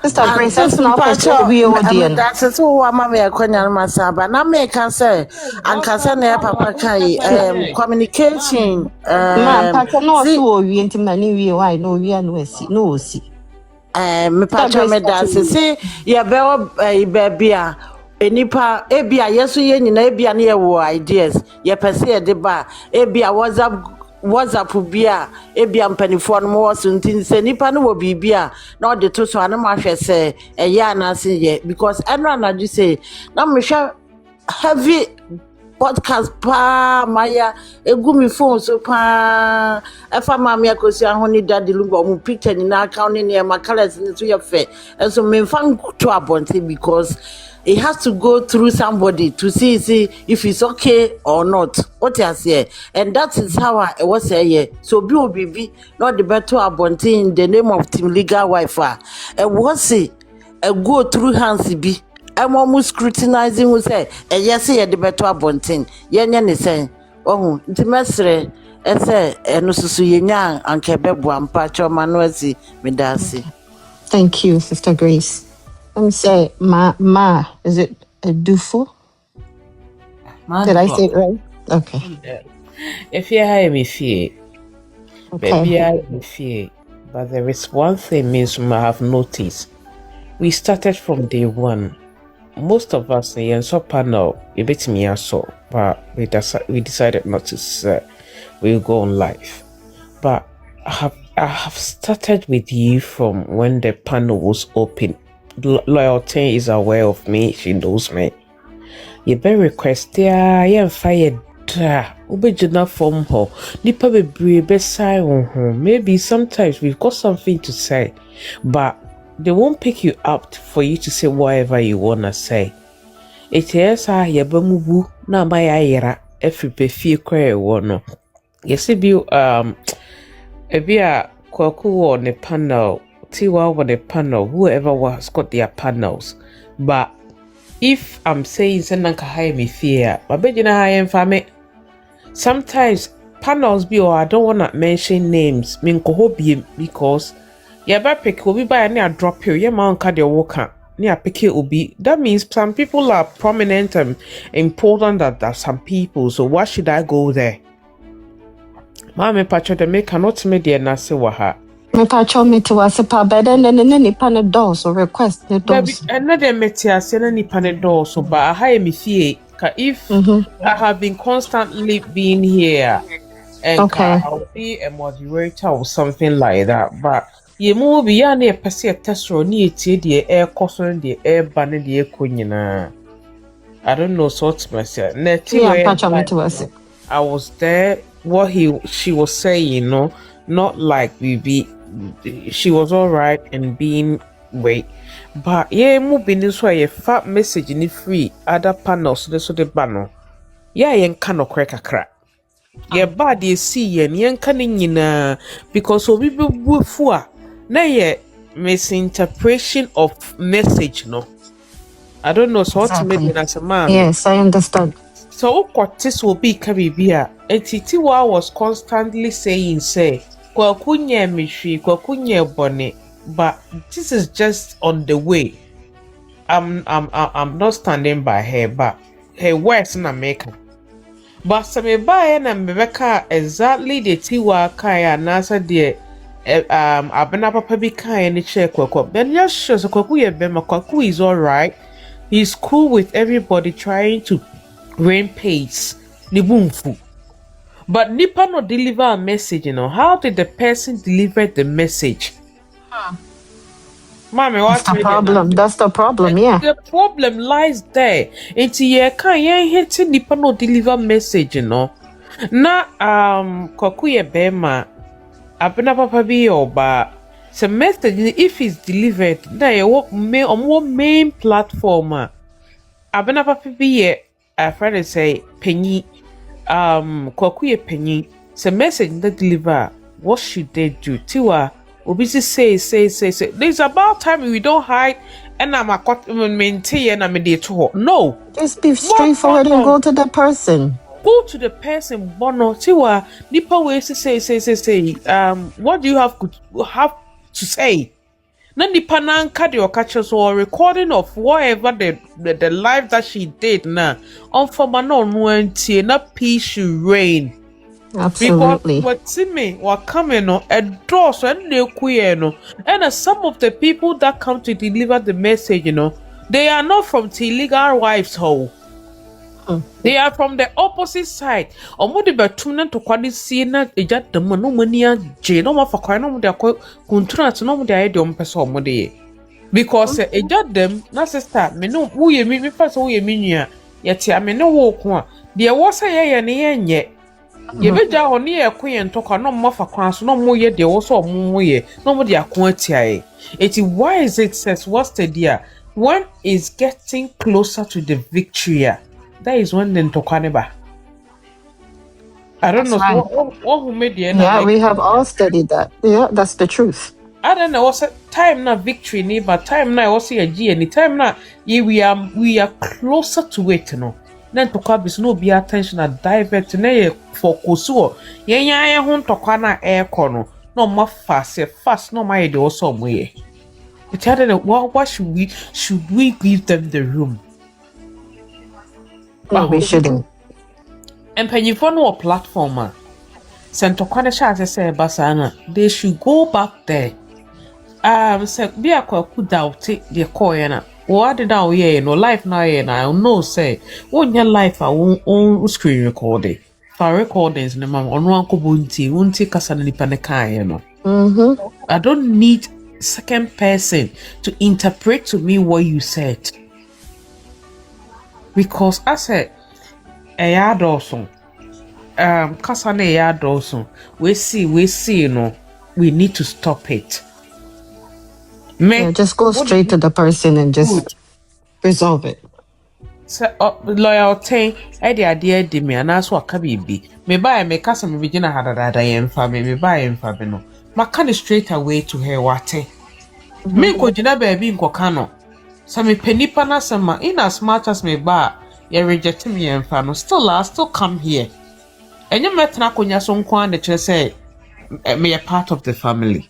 Speaker 10: Sister Grace, that's not for we audience.
Speaker 15: That's so what mama yakonya masaba. Na me can say and can say na papa kai communication
Speaker 10: ma papa no so we intimate we why no we no see.
Speaker 15: Me papa me dance say ya be baby a enipa ebia yeso ye nyina ebia na ye wo ideas ye pese ye de ba ebia WhatsApp bia ebia mpanifo no mo so ntin se nipa no wo bibia na ode to so ana ma hwɛ se eya na se ye because enra na ju say na me hwɛ heavy podcast pa maya egumi phone so pa efa mama Akosua ho ni daddy lungo mo picture ni na account ni e ma colors ni so ye fe so me fan to abonte because it has to go through somebody to see if it's okay or not. What you say, and that is how I was saying. So be not the better abonte in the name of Team Legal Wi-Fi. And what's it? A go through hands be. I'm almost scrutinizing who say, and yes, the better abonte. Yen saying, oh, the mestre. Say, and no so yenya and kebebu and pacho manuasi medasi.
Speaker 10: Thank you, Sister Grace. Let me say, ma, is it a dufo? Did I say it right? Okay.
Speaker 17: If you hire me fear, baby, I fear. But there is one thing Miss Ma have noticed. We started from day one. Most of us in so panel, a bit me also, but we decided not to. We'll go on live. But I have started with you from when the panel was open. Loyalty is aware of me, she knows me. You better request yeah fire ubejina from her. Nipa be beside home. Maybe sometimes we've got something to say, but they won't pick you up for you to say whatever you wanna say. It is yabamubu na mayayera every befi kwe wono. Yes, ebia kwaku on the panel. Tiwa on the panel, whoever was got their panels. But if I'm saying Senanka hire me fear, my bedina hire family. Sometimes panels be or I don't wanna mention names, mean kohobie because yaba pick will be by near drop you, your man card your walker, near pick it will be. That means some people are prominent and important that some people, so why should I go there? Mama Pacho the make cannot me dear Nasi Waha.
Speaker 10: Me pacho me to was a pa better than any panel doors or request the doors.
Speaker 17: Another metia any panel doors, so but I hire me fear. If I have been constantly being here and I'll be a moderator or something like that, but you move beyond a passive test or near the air costing the air banner the equina. I don't know sorts myself. I was there. What she was saying, not like she was all right and being way. But yeah, moving this way, a fat message in free other panels, this so the banner. Yeah, yen cannot crack a crack. Yeah, bad you see, yen canning in because we be woof. Now, yeah, misinterpretation of message, no. I don't know, so what made as a man.
Speaker 10: Yes, I understand.
Speaker 17: So what this will be Caribbean. And Titiwa was constantly saying, say, Kwakunye Mishi, Kwakunye Bonnet, but this is just on the way. I'm not standing by her, but her words in America. But some buy and Rebecca exactly the Tiwa Kaya Nasa dear Abena Papa be kind in chair Kwako. Then just shows a Kwaku Bema Kwaku is alright. He's cool with everybody trying to rain pace. Nibumfu. But Nipa no deliver a message, you know. How did the person deliver the message? Mommy, what's
Speaker 10: the problem? That's the problem, yeah.
Speaker 17: The problem lies there. Into ye can ye hit Nipa no deliver message, you know. Na Kwakuye Bema Abena Papa be oba. So message if it's delivered, na ye what main platform Abena Papa be a friend say penny Kwakuye penny. So message that deliver. What should they do? Tiwa obisi say. There's about time we don't hide and I'm a maintain and I'm a day to her. No.
Speaker 10: Just be straightforward and go to the person.
Speaker 17: Go to the person, Bono, Tiwa, Nipa ways to say. What do you have to say? Then the pananka the catches or recording of whatever the life that she did now. On for manon went not peace should reign.
Speaker 10: Absolutely.
Speaker 17: Because what see me what coming on a door so and they queer no and some of the people that come to deliver the message, you know, they are not from the illegal wives hole. They are from the opposite side. Omodi betuna to kwani see na eja the no money je no ma for kwani no de contract no de ayede ompese omodi because eja them na sister me no wo ye me pass wo ye me nua ye ti ame no wo ko a de wo say ye ne ye nye ye beja ho ne ye ko ye ntokwa no ma fa kwan so no mo ye de wo so mo ye no mo de akon atiae eti why is it says what's the dear one is getting closer to the victory. That is when the Ntokwaneba. I don't know.
Speaker 10: Right.
Speaker 17: So what who made the end?
Speaker 10: Yeah, we have all studied that. Yeah, that's the truth.
Speaker 17: I don't know. What's time now victory ni, but time now also a G any time now. Yeah, we are closer to it, you know. Then Ntokwa no be attention and divert na for Akosua. Yeah, hon Ntokwana air corner. No more fast. No my do also way. But I don't know. What should we give them the room?
Speaker 10: No, we shouldn't.
Speaker 17: And Pennyfon or platformer. Sentokwane Shaz say Basana, they should go back there. Said be a could doubt it, the coina. What did our year no life now? I know say, won't your life our own screen recording. For recordings, no mamma on one kubunti, won't take us an ipaneka, I don't need second person to interpret to me what you said. Because I said a yard also Kasane a yard also we see you know we need to stop it.
Speaker 10: Just go straight to the person and just resolve it.
Speaker 17: So loyalty the idea de me and that's what can be me buy me kasa me begin had that me buy him no ma can straight away to her wate me ko jina baby nko kano. So me penipa na sama in as much as me ba you reject me and no still I still come here. And you met na konya so nko an de say me a part of the family.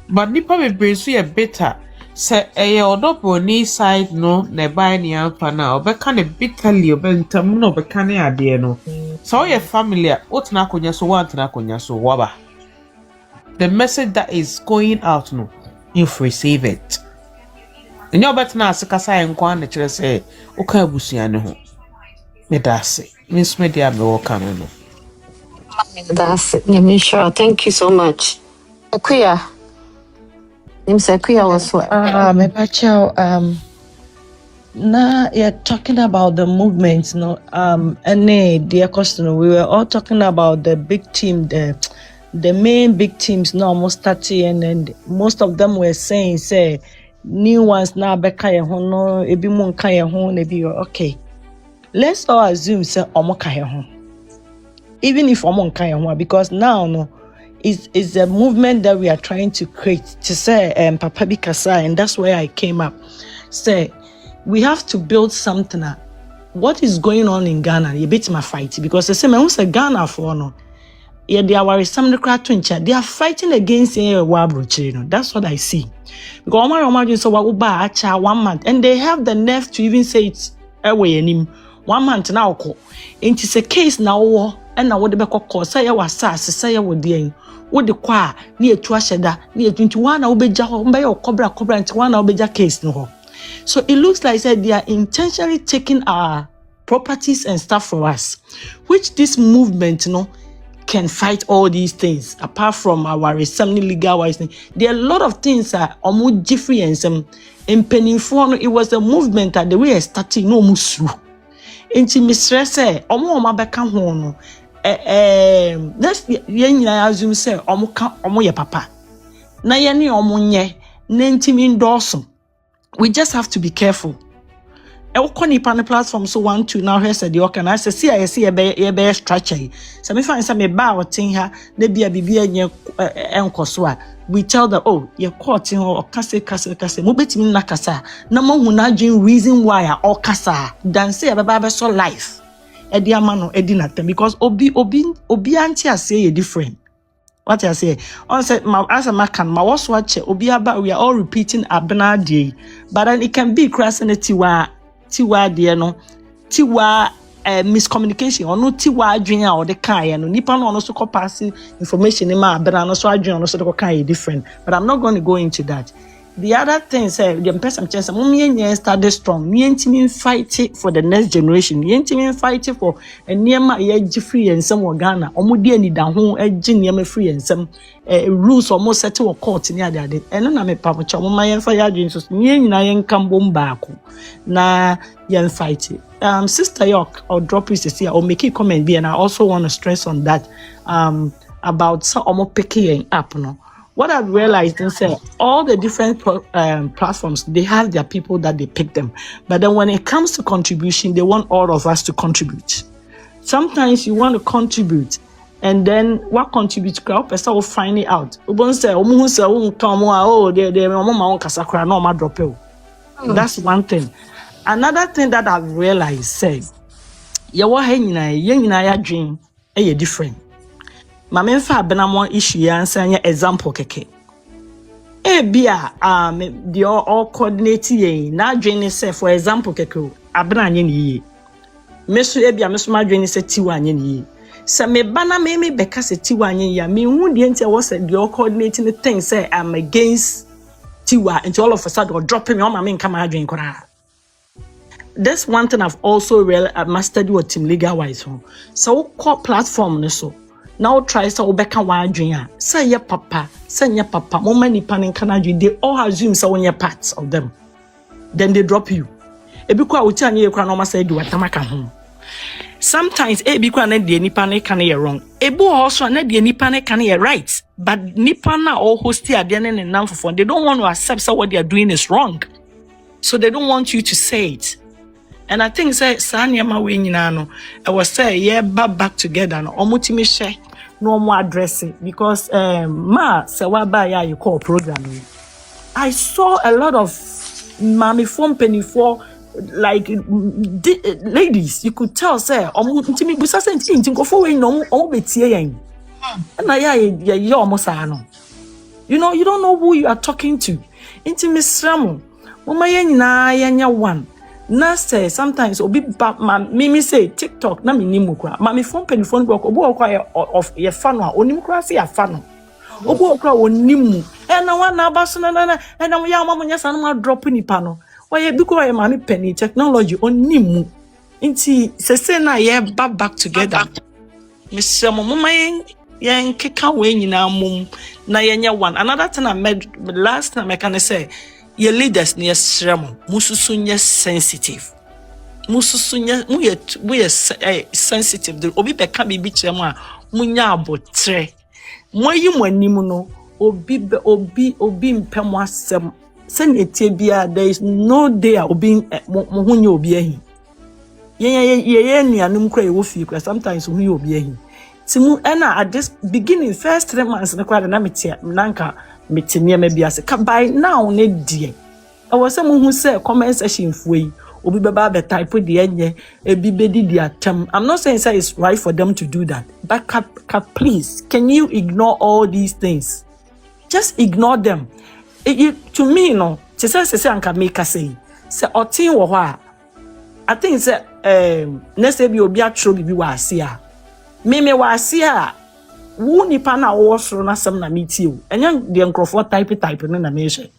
Speaker 17: But nipa me bring so you better say odobroni side no na ba ni amfa na obeka na bitterly obentam no obeka na ade no. So your family otna konya so want na konya so waba. The message that is going out no you receive it. And you're better now, Sakasa and Kwan, the church say, okay, Busiano. Medasi, Miss Media, no coming.
Speaker 10: That's it. Sure. Thank you so much. Akuya. Akuya was what?
Speaker 3: Now you're talking about the movements, no? And dear customer, we were all talking about the big team, the the main big teams now almost starting, and most of them were saying, say, new ones now beka ye ho no, ebi mo nka ye ho, ebi okay. Let's all assume say omo ka ye ho. Even if omo nka ye ho, because now no, it's a movement that we are trying to create to say Papa Bikasa, and that's where I came up. Say we have to build something. What is going on in Ghana? You beat my fight because they say me who's a Ghana for no. Yeah, they are some they are fighting against Wabruchi. That's what I see. Because Omar so Wabuba 1 month, and they have the nerve to even say it's away in 1 month now. And it's a case now, and now what the back call say was sass, say what the what the qua near Twashada, near 21 obeja, or cobra and 1 obeja case no. So it looks like they are intentionally taking our properties and stuff for us, which this movement, can fight all these things. Apart from our assembly legal wise, there are a lot of things almost different and penny for it was a movement that the way I started no musu. Inti mistress omo beka ho no that's yen assume say omo ye papa na ye ne omo nye na ntimi ndorso. We just have to be careful. On the platform so 1 2 now here said the okay I see a be structure. So me find some me ba o tin ha na bia bibia nye Akosua. We tell them, oh, you caught in or kase mo betimi na kasa na mo hu na dream reason why all kasa dan say be so life e dia ma no e di na tem because obi anti say different. What I say, on said my as a makan, my was watch obi aba we are all repeating abna day, but then it can be crossing the tiwa dear no tiwa miscommunication or no tiwa adwenya or the kai no nipa no also passing information in my abna no so adwenya no so the kai different, but I'm not going to go into that. The other thing say the person chance mummy started strong. Me intimi fight for the next generation. Me intimi fight for a niema ye free and some Ghana. Omudi ni da ho agi niema free and some rules almost settle court near the other. And na me papa cha mumma yen fire so nye nyina yen kambom baako na yen fight. Sister York or drop it here or make a comment be, and I also want to stress on that about some almost picking up no. What I've realized is that all the different platforms, they have their people that they pick them. But then when it comes to contribution, they want all of us to contribute. Sometimes you want to contribute, and then what contributes, person will find it out. That's one thing. Another thing that I've realized, say, dream is different. Mama fa benamo issue answer example keke. Bia the all coordinate ye na dwene say for example keke abena anye ni meso bia meso ma dwene say tiwa anye ni se me bana me beka say tiwa anye ya me hu de ntia was the all coordinating the thing say I'm against tiwa and all of a sudden or dropping me on my come dwene kora. That's one thing I've also mastered with team legal wise. So call platform so now try so beka wa adwenya say your papa mama ni panin kana they all assume so when you're parts of them, then they drop you ebikwa uti anye ekwa no ma say do atamaka ho. Sometimes ebikwa na de nipa ne kana ye wrong ebu also na de nipa ne kana ye right, but nipa na all host ade ne namfofo they don't want to accept so what they are doing is wrong, so they don't want you to say it. And I think say Sanyama we nyina no I was say yeah back together no omutimi share no more address it because ma se wa ba ya you call program. I saw a lot of mommy phone penny for like ladies you could tell say omutimi busa say ntin go for we no obetie yen na ya almost no, you know you don't know who you are talking to. Intimi sramu mama yen nyina yenya one. Na say sometimes obi me say TikTok na me nimu kwa ma me phone penifone go obo okwa of ye fa no a onim kwa say ya fa no obo okwa onimu na wana abaso na na ya mama nya san ma drop nipa no why because ya ma me penny technology onimu nti say na ye back together me say mama yen keka we nyina mum na yenya one. Another thing I made last time I can say your leaders near Sremo, Mususunya sensitive. Mususunya, we are sensitive. The Obi Beka be bitch, Munya botre. Moyi mwanim no obi mpem asem se netie bia there is no day obi mo hunye obi ahi ye nuanum kra ye wo fie kra sometimes hunye obi ahi timu ena at this beginning first 3 months na kra na metie nanka metenie ma bia se ka by now ne die I was some who say comment section fuei obi beba be type de enye ebi bedi dia tem. I'm not saying say it's right for them to do that, but please, can you ignore all these things? Just ignore them. To me, no, say anka make say otin wo ho a I think say next be obi atro bibi wa ase a me wa ase a wo nipa na wo soro na sam na metie o enya de nkrofo type no na me hwe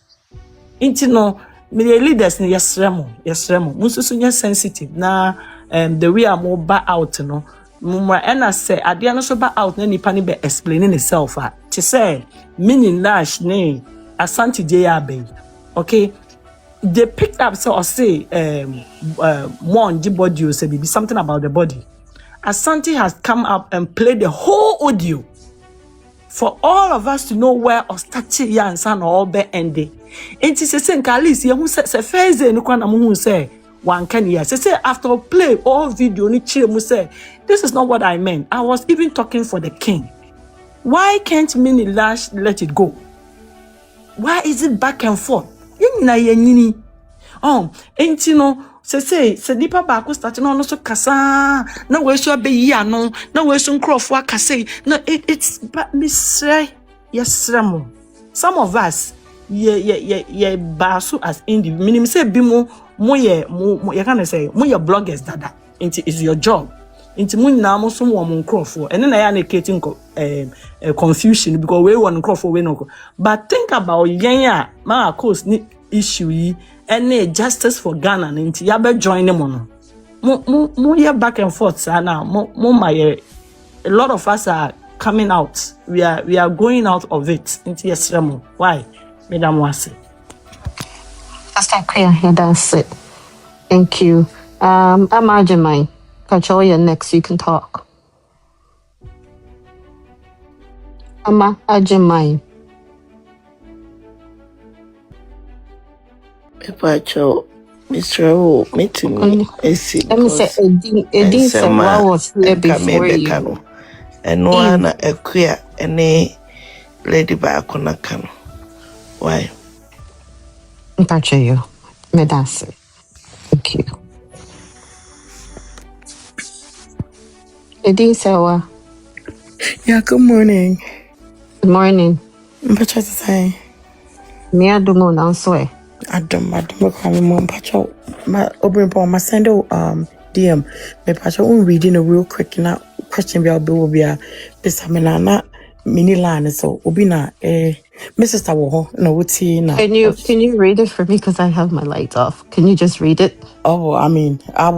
Speaker 3: inti no me leaders ni yesremo mususu nya sensitive na the way am ba out no mumra ena say ade no so ba out na nipa ni be explaining itself to say meaning lash ne Asante J.A.B. Okay, they picked up so or say one the body say be something about the body. Asante has come up and played the whole audio for all of us to know where Ostachi and son all be ending. And she says, Kalis, you say, Faze, no one who say, one can hear. She say, after play all video, ni chill, say, this is not what I meant. I was even talking for the king. Why can't Mini Lash let it go? Why is it back and forth? Ain't you know, say, Nipa Baku starting on also Kasa, no way so be no, no way soon croft what I say. No, it's but Miss yes, Ramo. Some of us, ye basu as individual. Meaning say bimo mo you can say mo your bloggers dada. It's your job. Into mun na mo so mo nkrofo. And then I am creating confusion because we want nkrofo we no. But think about yenya ma cause ni issue yi any justice for Ghana nti ya be join them no. Mo here back and forth now. Mo my a lot of us are coming out. We are going out of it. Into yes remo. Why? Madam Wase.
Speaker 10: That's that clear. Yeah, that's it. Thank you. I'm Ajamai. Kachoya, next you can talk. Ama Ajamai.
Speaker 7: Pacho, Mr. O, meeting me.
Speaker 10: Let me say, Edin said, what was here before you?
Speaker 7: And one a queer and a lady back on a canoe. Why?
Speaker 10: Pacho, you. Medase. Thank you. Edin Sawa.
Speaker 18: Yeah, good morning.
Speaker 10: Good morning.
Speaker 18: Mpacho say.
Speaker 10: Me adumo na nsoe.
Speaker 18: Adumo kwa mo mpacho. Ma Brempomaa ma send DM. Me mpacho reading a real quick na question bi will be a besamena na mini line so obi na Mrs. Tawo no wuti na.
Speaker 10: Can you read it for me because I have my lights off? Can you just read it?
Speaker 18: Oh, I mean, I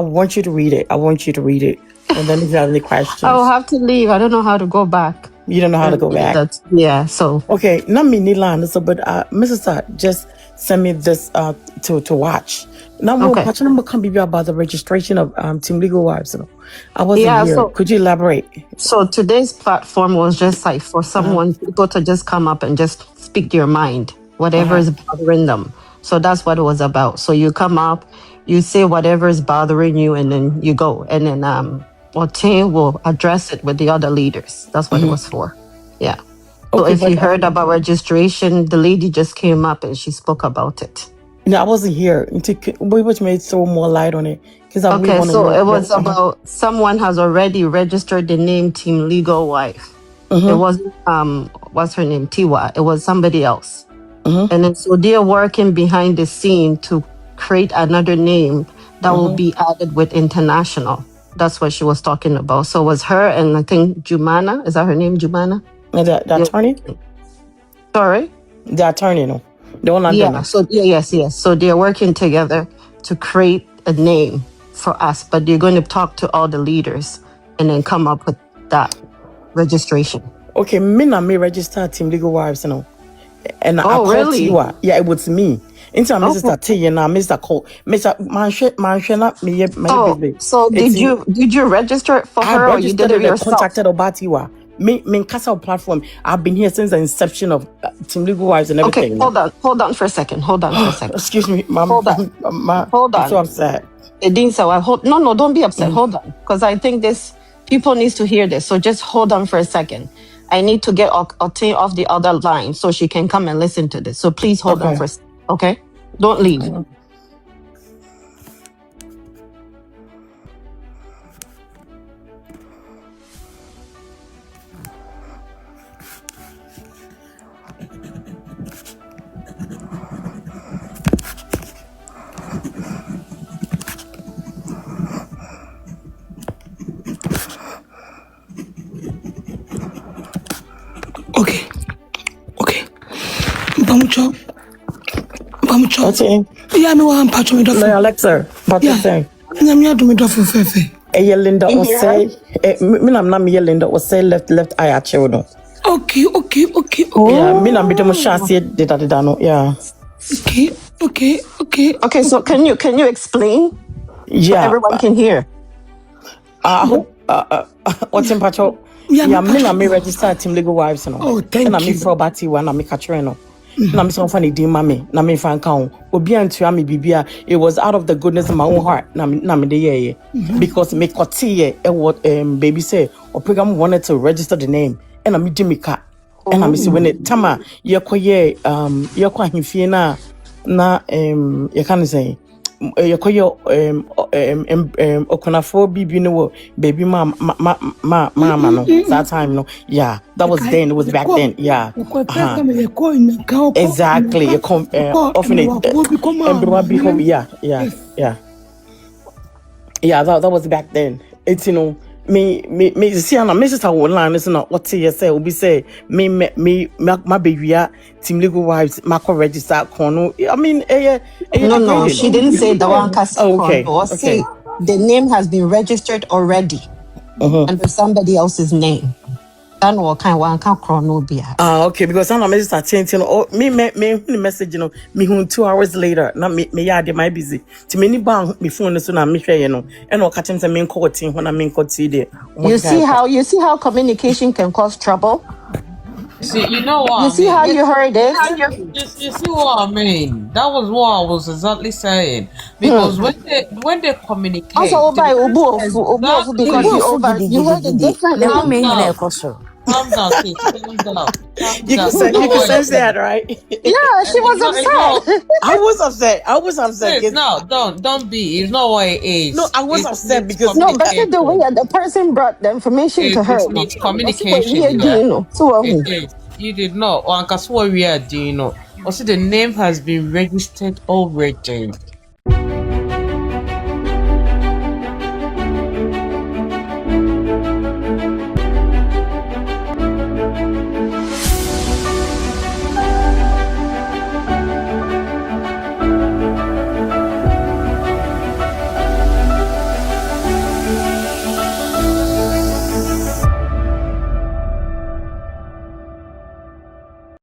Speaker 18: want you to read it. I want you to read it. And then if you have any questions.
Speaker 10: I'll have to leave. I don't know how to go back.
Speaker 18: You don't know how to go back?
Speaker 10: Yeah, so.
Speaker 18: Okay, not me, Nilan, so, but Mrs. just send me this to watch. Now, okay. I'm going to be about the registration of Team Legal Wives. I wasn't here. So, could you elaborate?
Speaker 10: So today's platform was just like for someone, people to just come up and just speak your mind, whatever is bothering them. So that's what it was about. So you come up, you say whatever is bothering you, and then you go. And then Otin will address it with the other leaders. That's what it was for. Yeah. So if you heard about registration, the lady just came up and she spoke about it.
Speaker 18: No, I wasn't here. We made throw more light on it.
Speaker 10: Okay, so it was about someone has already registered the name Team Legal Wife. It wasn't, what's her name? Tiwa. It was somebody else. And then so they're working behind the scene to create another name that will be added with international. That's what she was talking about. So it was her and I think Jumana. Is that her name, Jumana?
Speaker 18: The attorney?
Speaker 10: Sorry?
Speaker 18: The attorney, no. The one
Speaker 10: yeah, so yes. So they're working together to create a name for us, but they're going to talk to all the leaders and then come up with that registration.
Speaker 18: Okay, me register Team Legal Wives, you know. And
Speaker 10: really?
Speaker 18: Yeah, it was me. Into Mr. T and Mr. Cole, Mr. Manshana,
Speaker 10: So did you register it for her or you did it yourself?
Speaker 18: Contacted Obatiwa.
Speaker 3: me Casa platform. I've been here since the inception of Team Legal Wives and
Speaker 10: Okay,
Speaker 3: everything.
Speaker 10: hold on for a second.
Speaker 3: Excuse me, ma'am.
Speaker 10: Hold on.
Speaker 3: I'm so upset.
Speaker 10: No, don't be upset. Hold on, because I think this people needs to hear this. So just hold on for a second. I need to get Otin off the other line so she can come and listen to this. So please hold on for a second. Okay? Don't leave.
Speaker 4: Pamucho. Yeah, me want patch me dofu.
Speaker 3: Alexa, what you say?
Speaker 4: Nyamia do me dofu fefe.
Speaker 3: Linda will say, me Linda will say left eye at children.
Speaker 4: Okay.
Speaker 3: Yeah, me nam bit shasi did no. Yeah.
Speaker 10: Okay, so can you explain?
Speaker 3: Yeah.
Speaker 10: So everyone can hear.
Speaker 3: What's in Pacho? Yeah, me register Team Legal Wives no.
Speaker 4: Oh, thank you.
Speaker 3: And me for bati one na me catcher no. Na me so funny di mame na me fan kan obi antua me bibia. It was out of the goodness of my own heart na me dey here because me kotie what baby say or program wanted to register the name and na me di me ka and na me say when it tama ye koye ahimfie na you can say okonafo bibi no baby mama no that time no. Yeah, that was then. It was back then. Yeah. Exactly. Often yeah, that was back then. It's me see na me sister online is not what you say obi say me my baby Team Legal Wives ma register kono. I mean
Speaker 10: no, she didn't say the one cast.
Speaker 3: Okay.
Speaker 10: Say the name has been registered already under somebody else's name. Okay,
Speaker 3: because I'm a message changing. Me message me 2 hours later. Now me yard my busy. To many bang me phone so na me share and I'll catch him some main call team when I mean call there.
Speaker 10: You see how communication can cause trouble?
Speaker 17: See, you know what?
Speaker 10: You see how you heard it?
Speaker 17: You see what I mean? That was what I was exactly saying. Because when they communicate,
Speaker 10: also because you heard it differently.
Speaker 17: Calm down, sis. Calm down.
Speaker 3: You can sense that, right?
Speaker 10: Yeah, she was upset.
Speaker 3: I was upset.
Speaker 17: Sis, no, don't be. It's not what it is.
Speaker 3: No, I was upset because
Speaker 10: but the way that the person brought the information to her.
Speaker 17: It's communication.
Speaker 10: So
Speaker 17: you did not. Or Akosua we are doing. Also, the name has been registered already.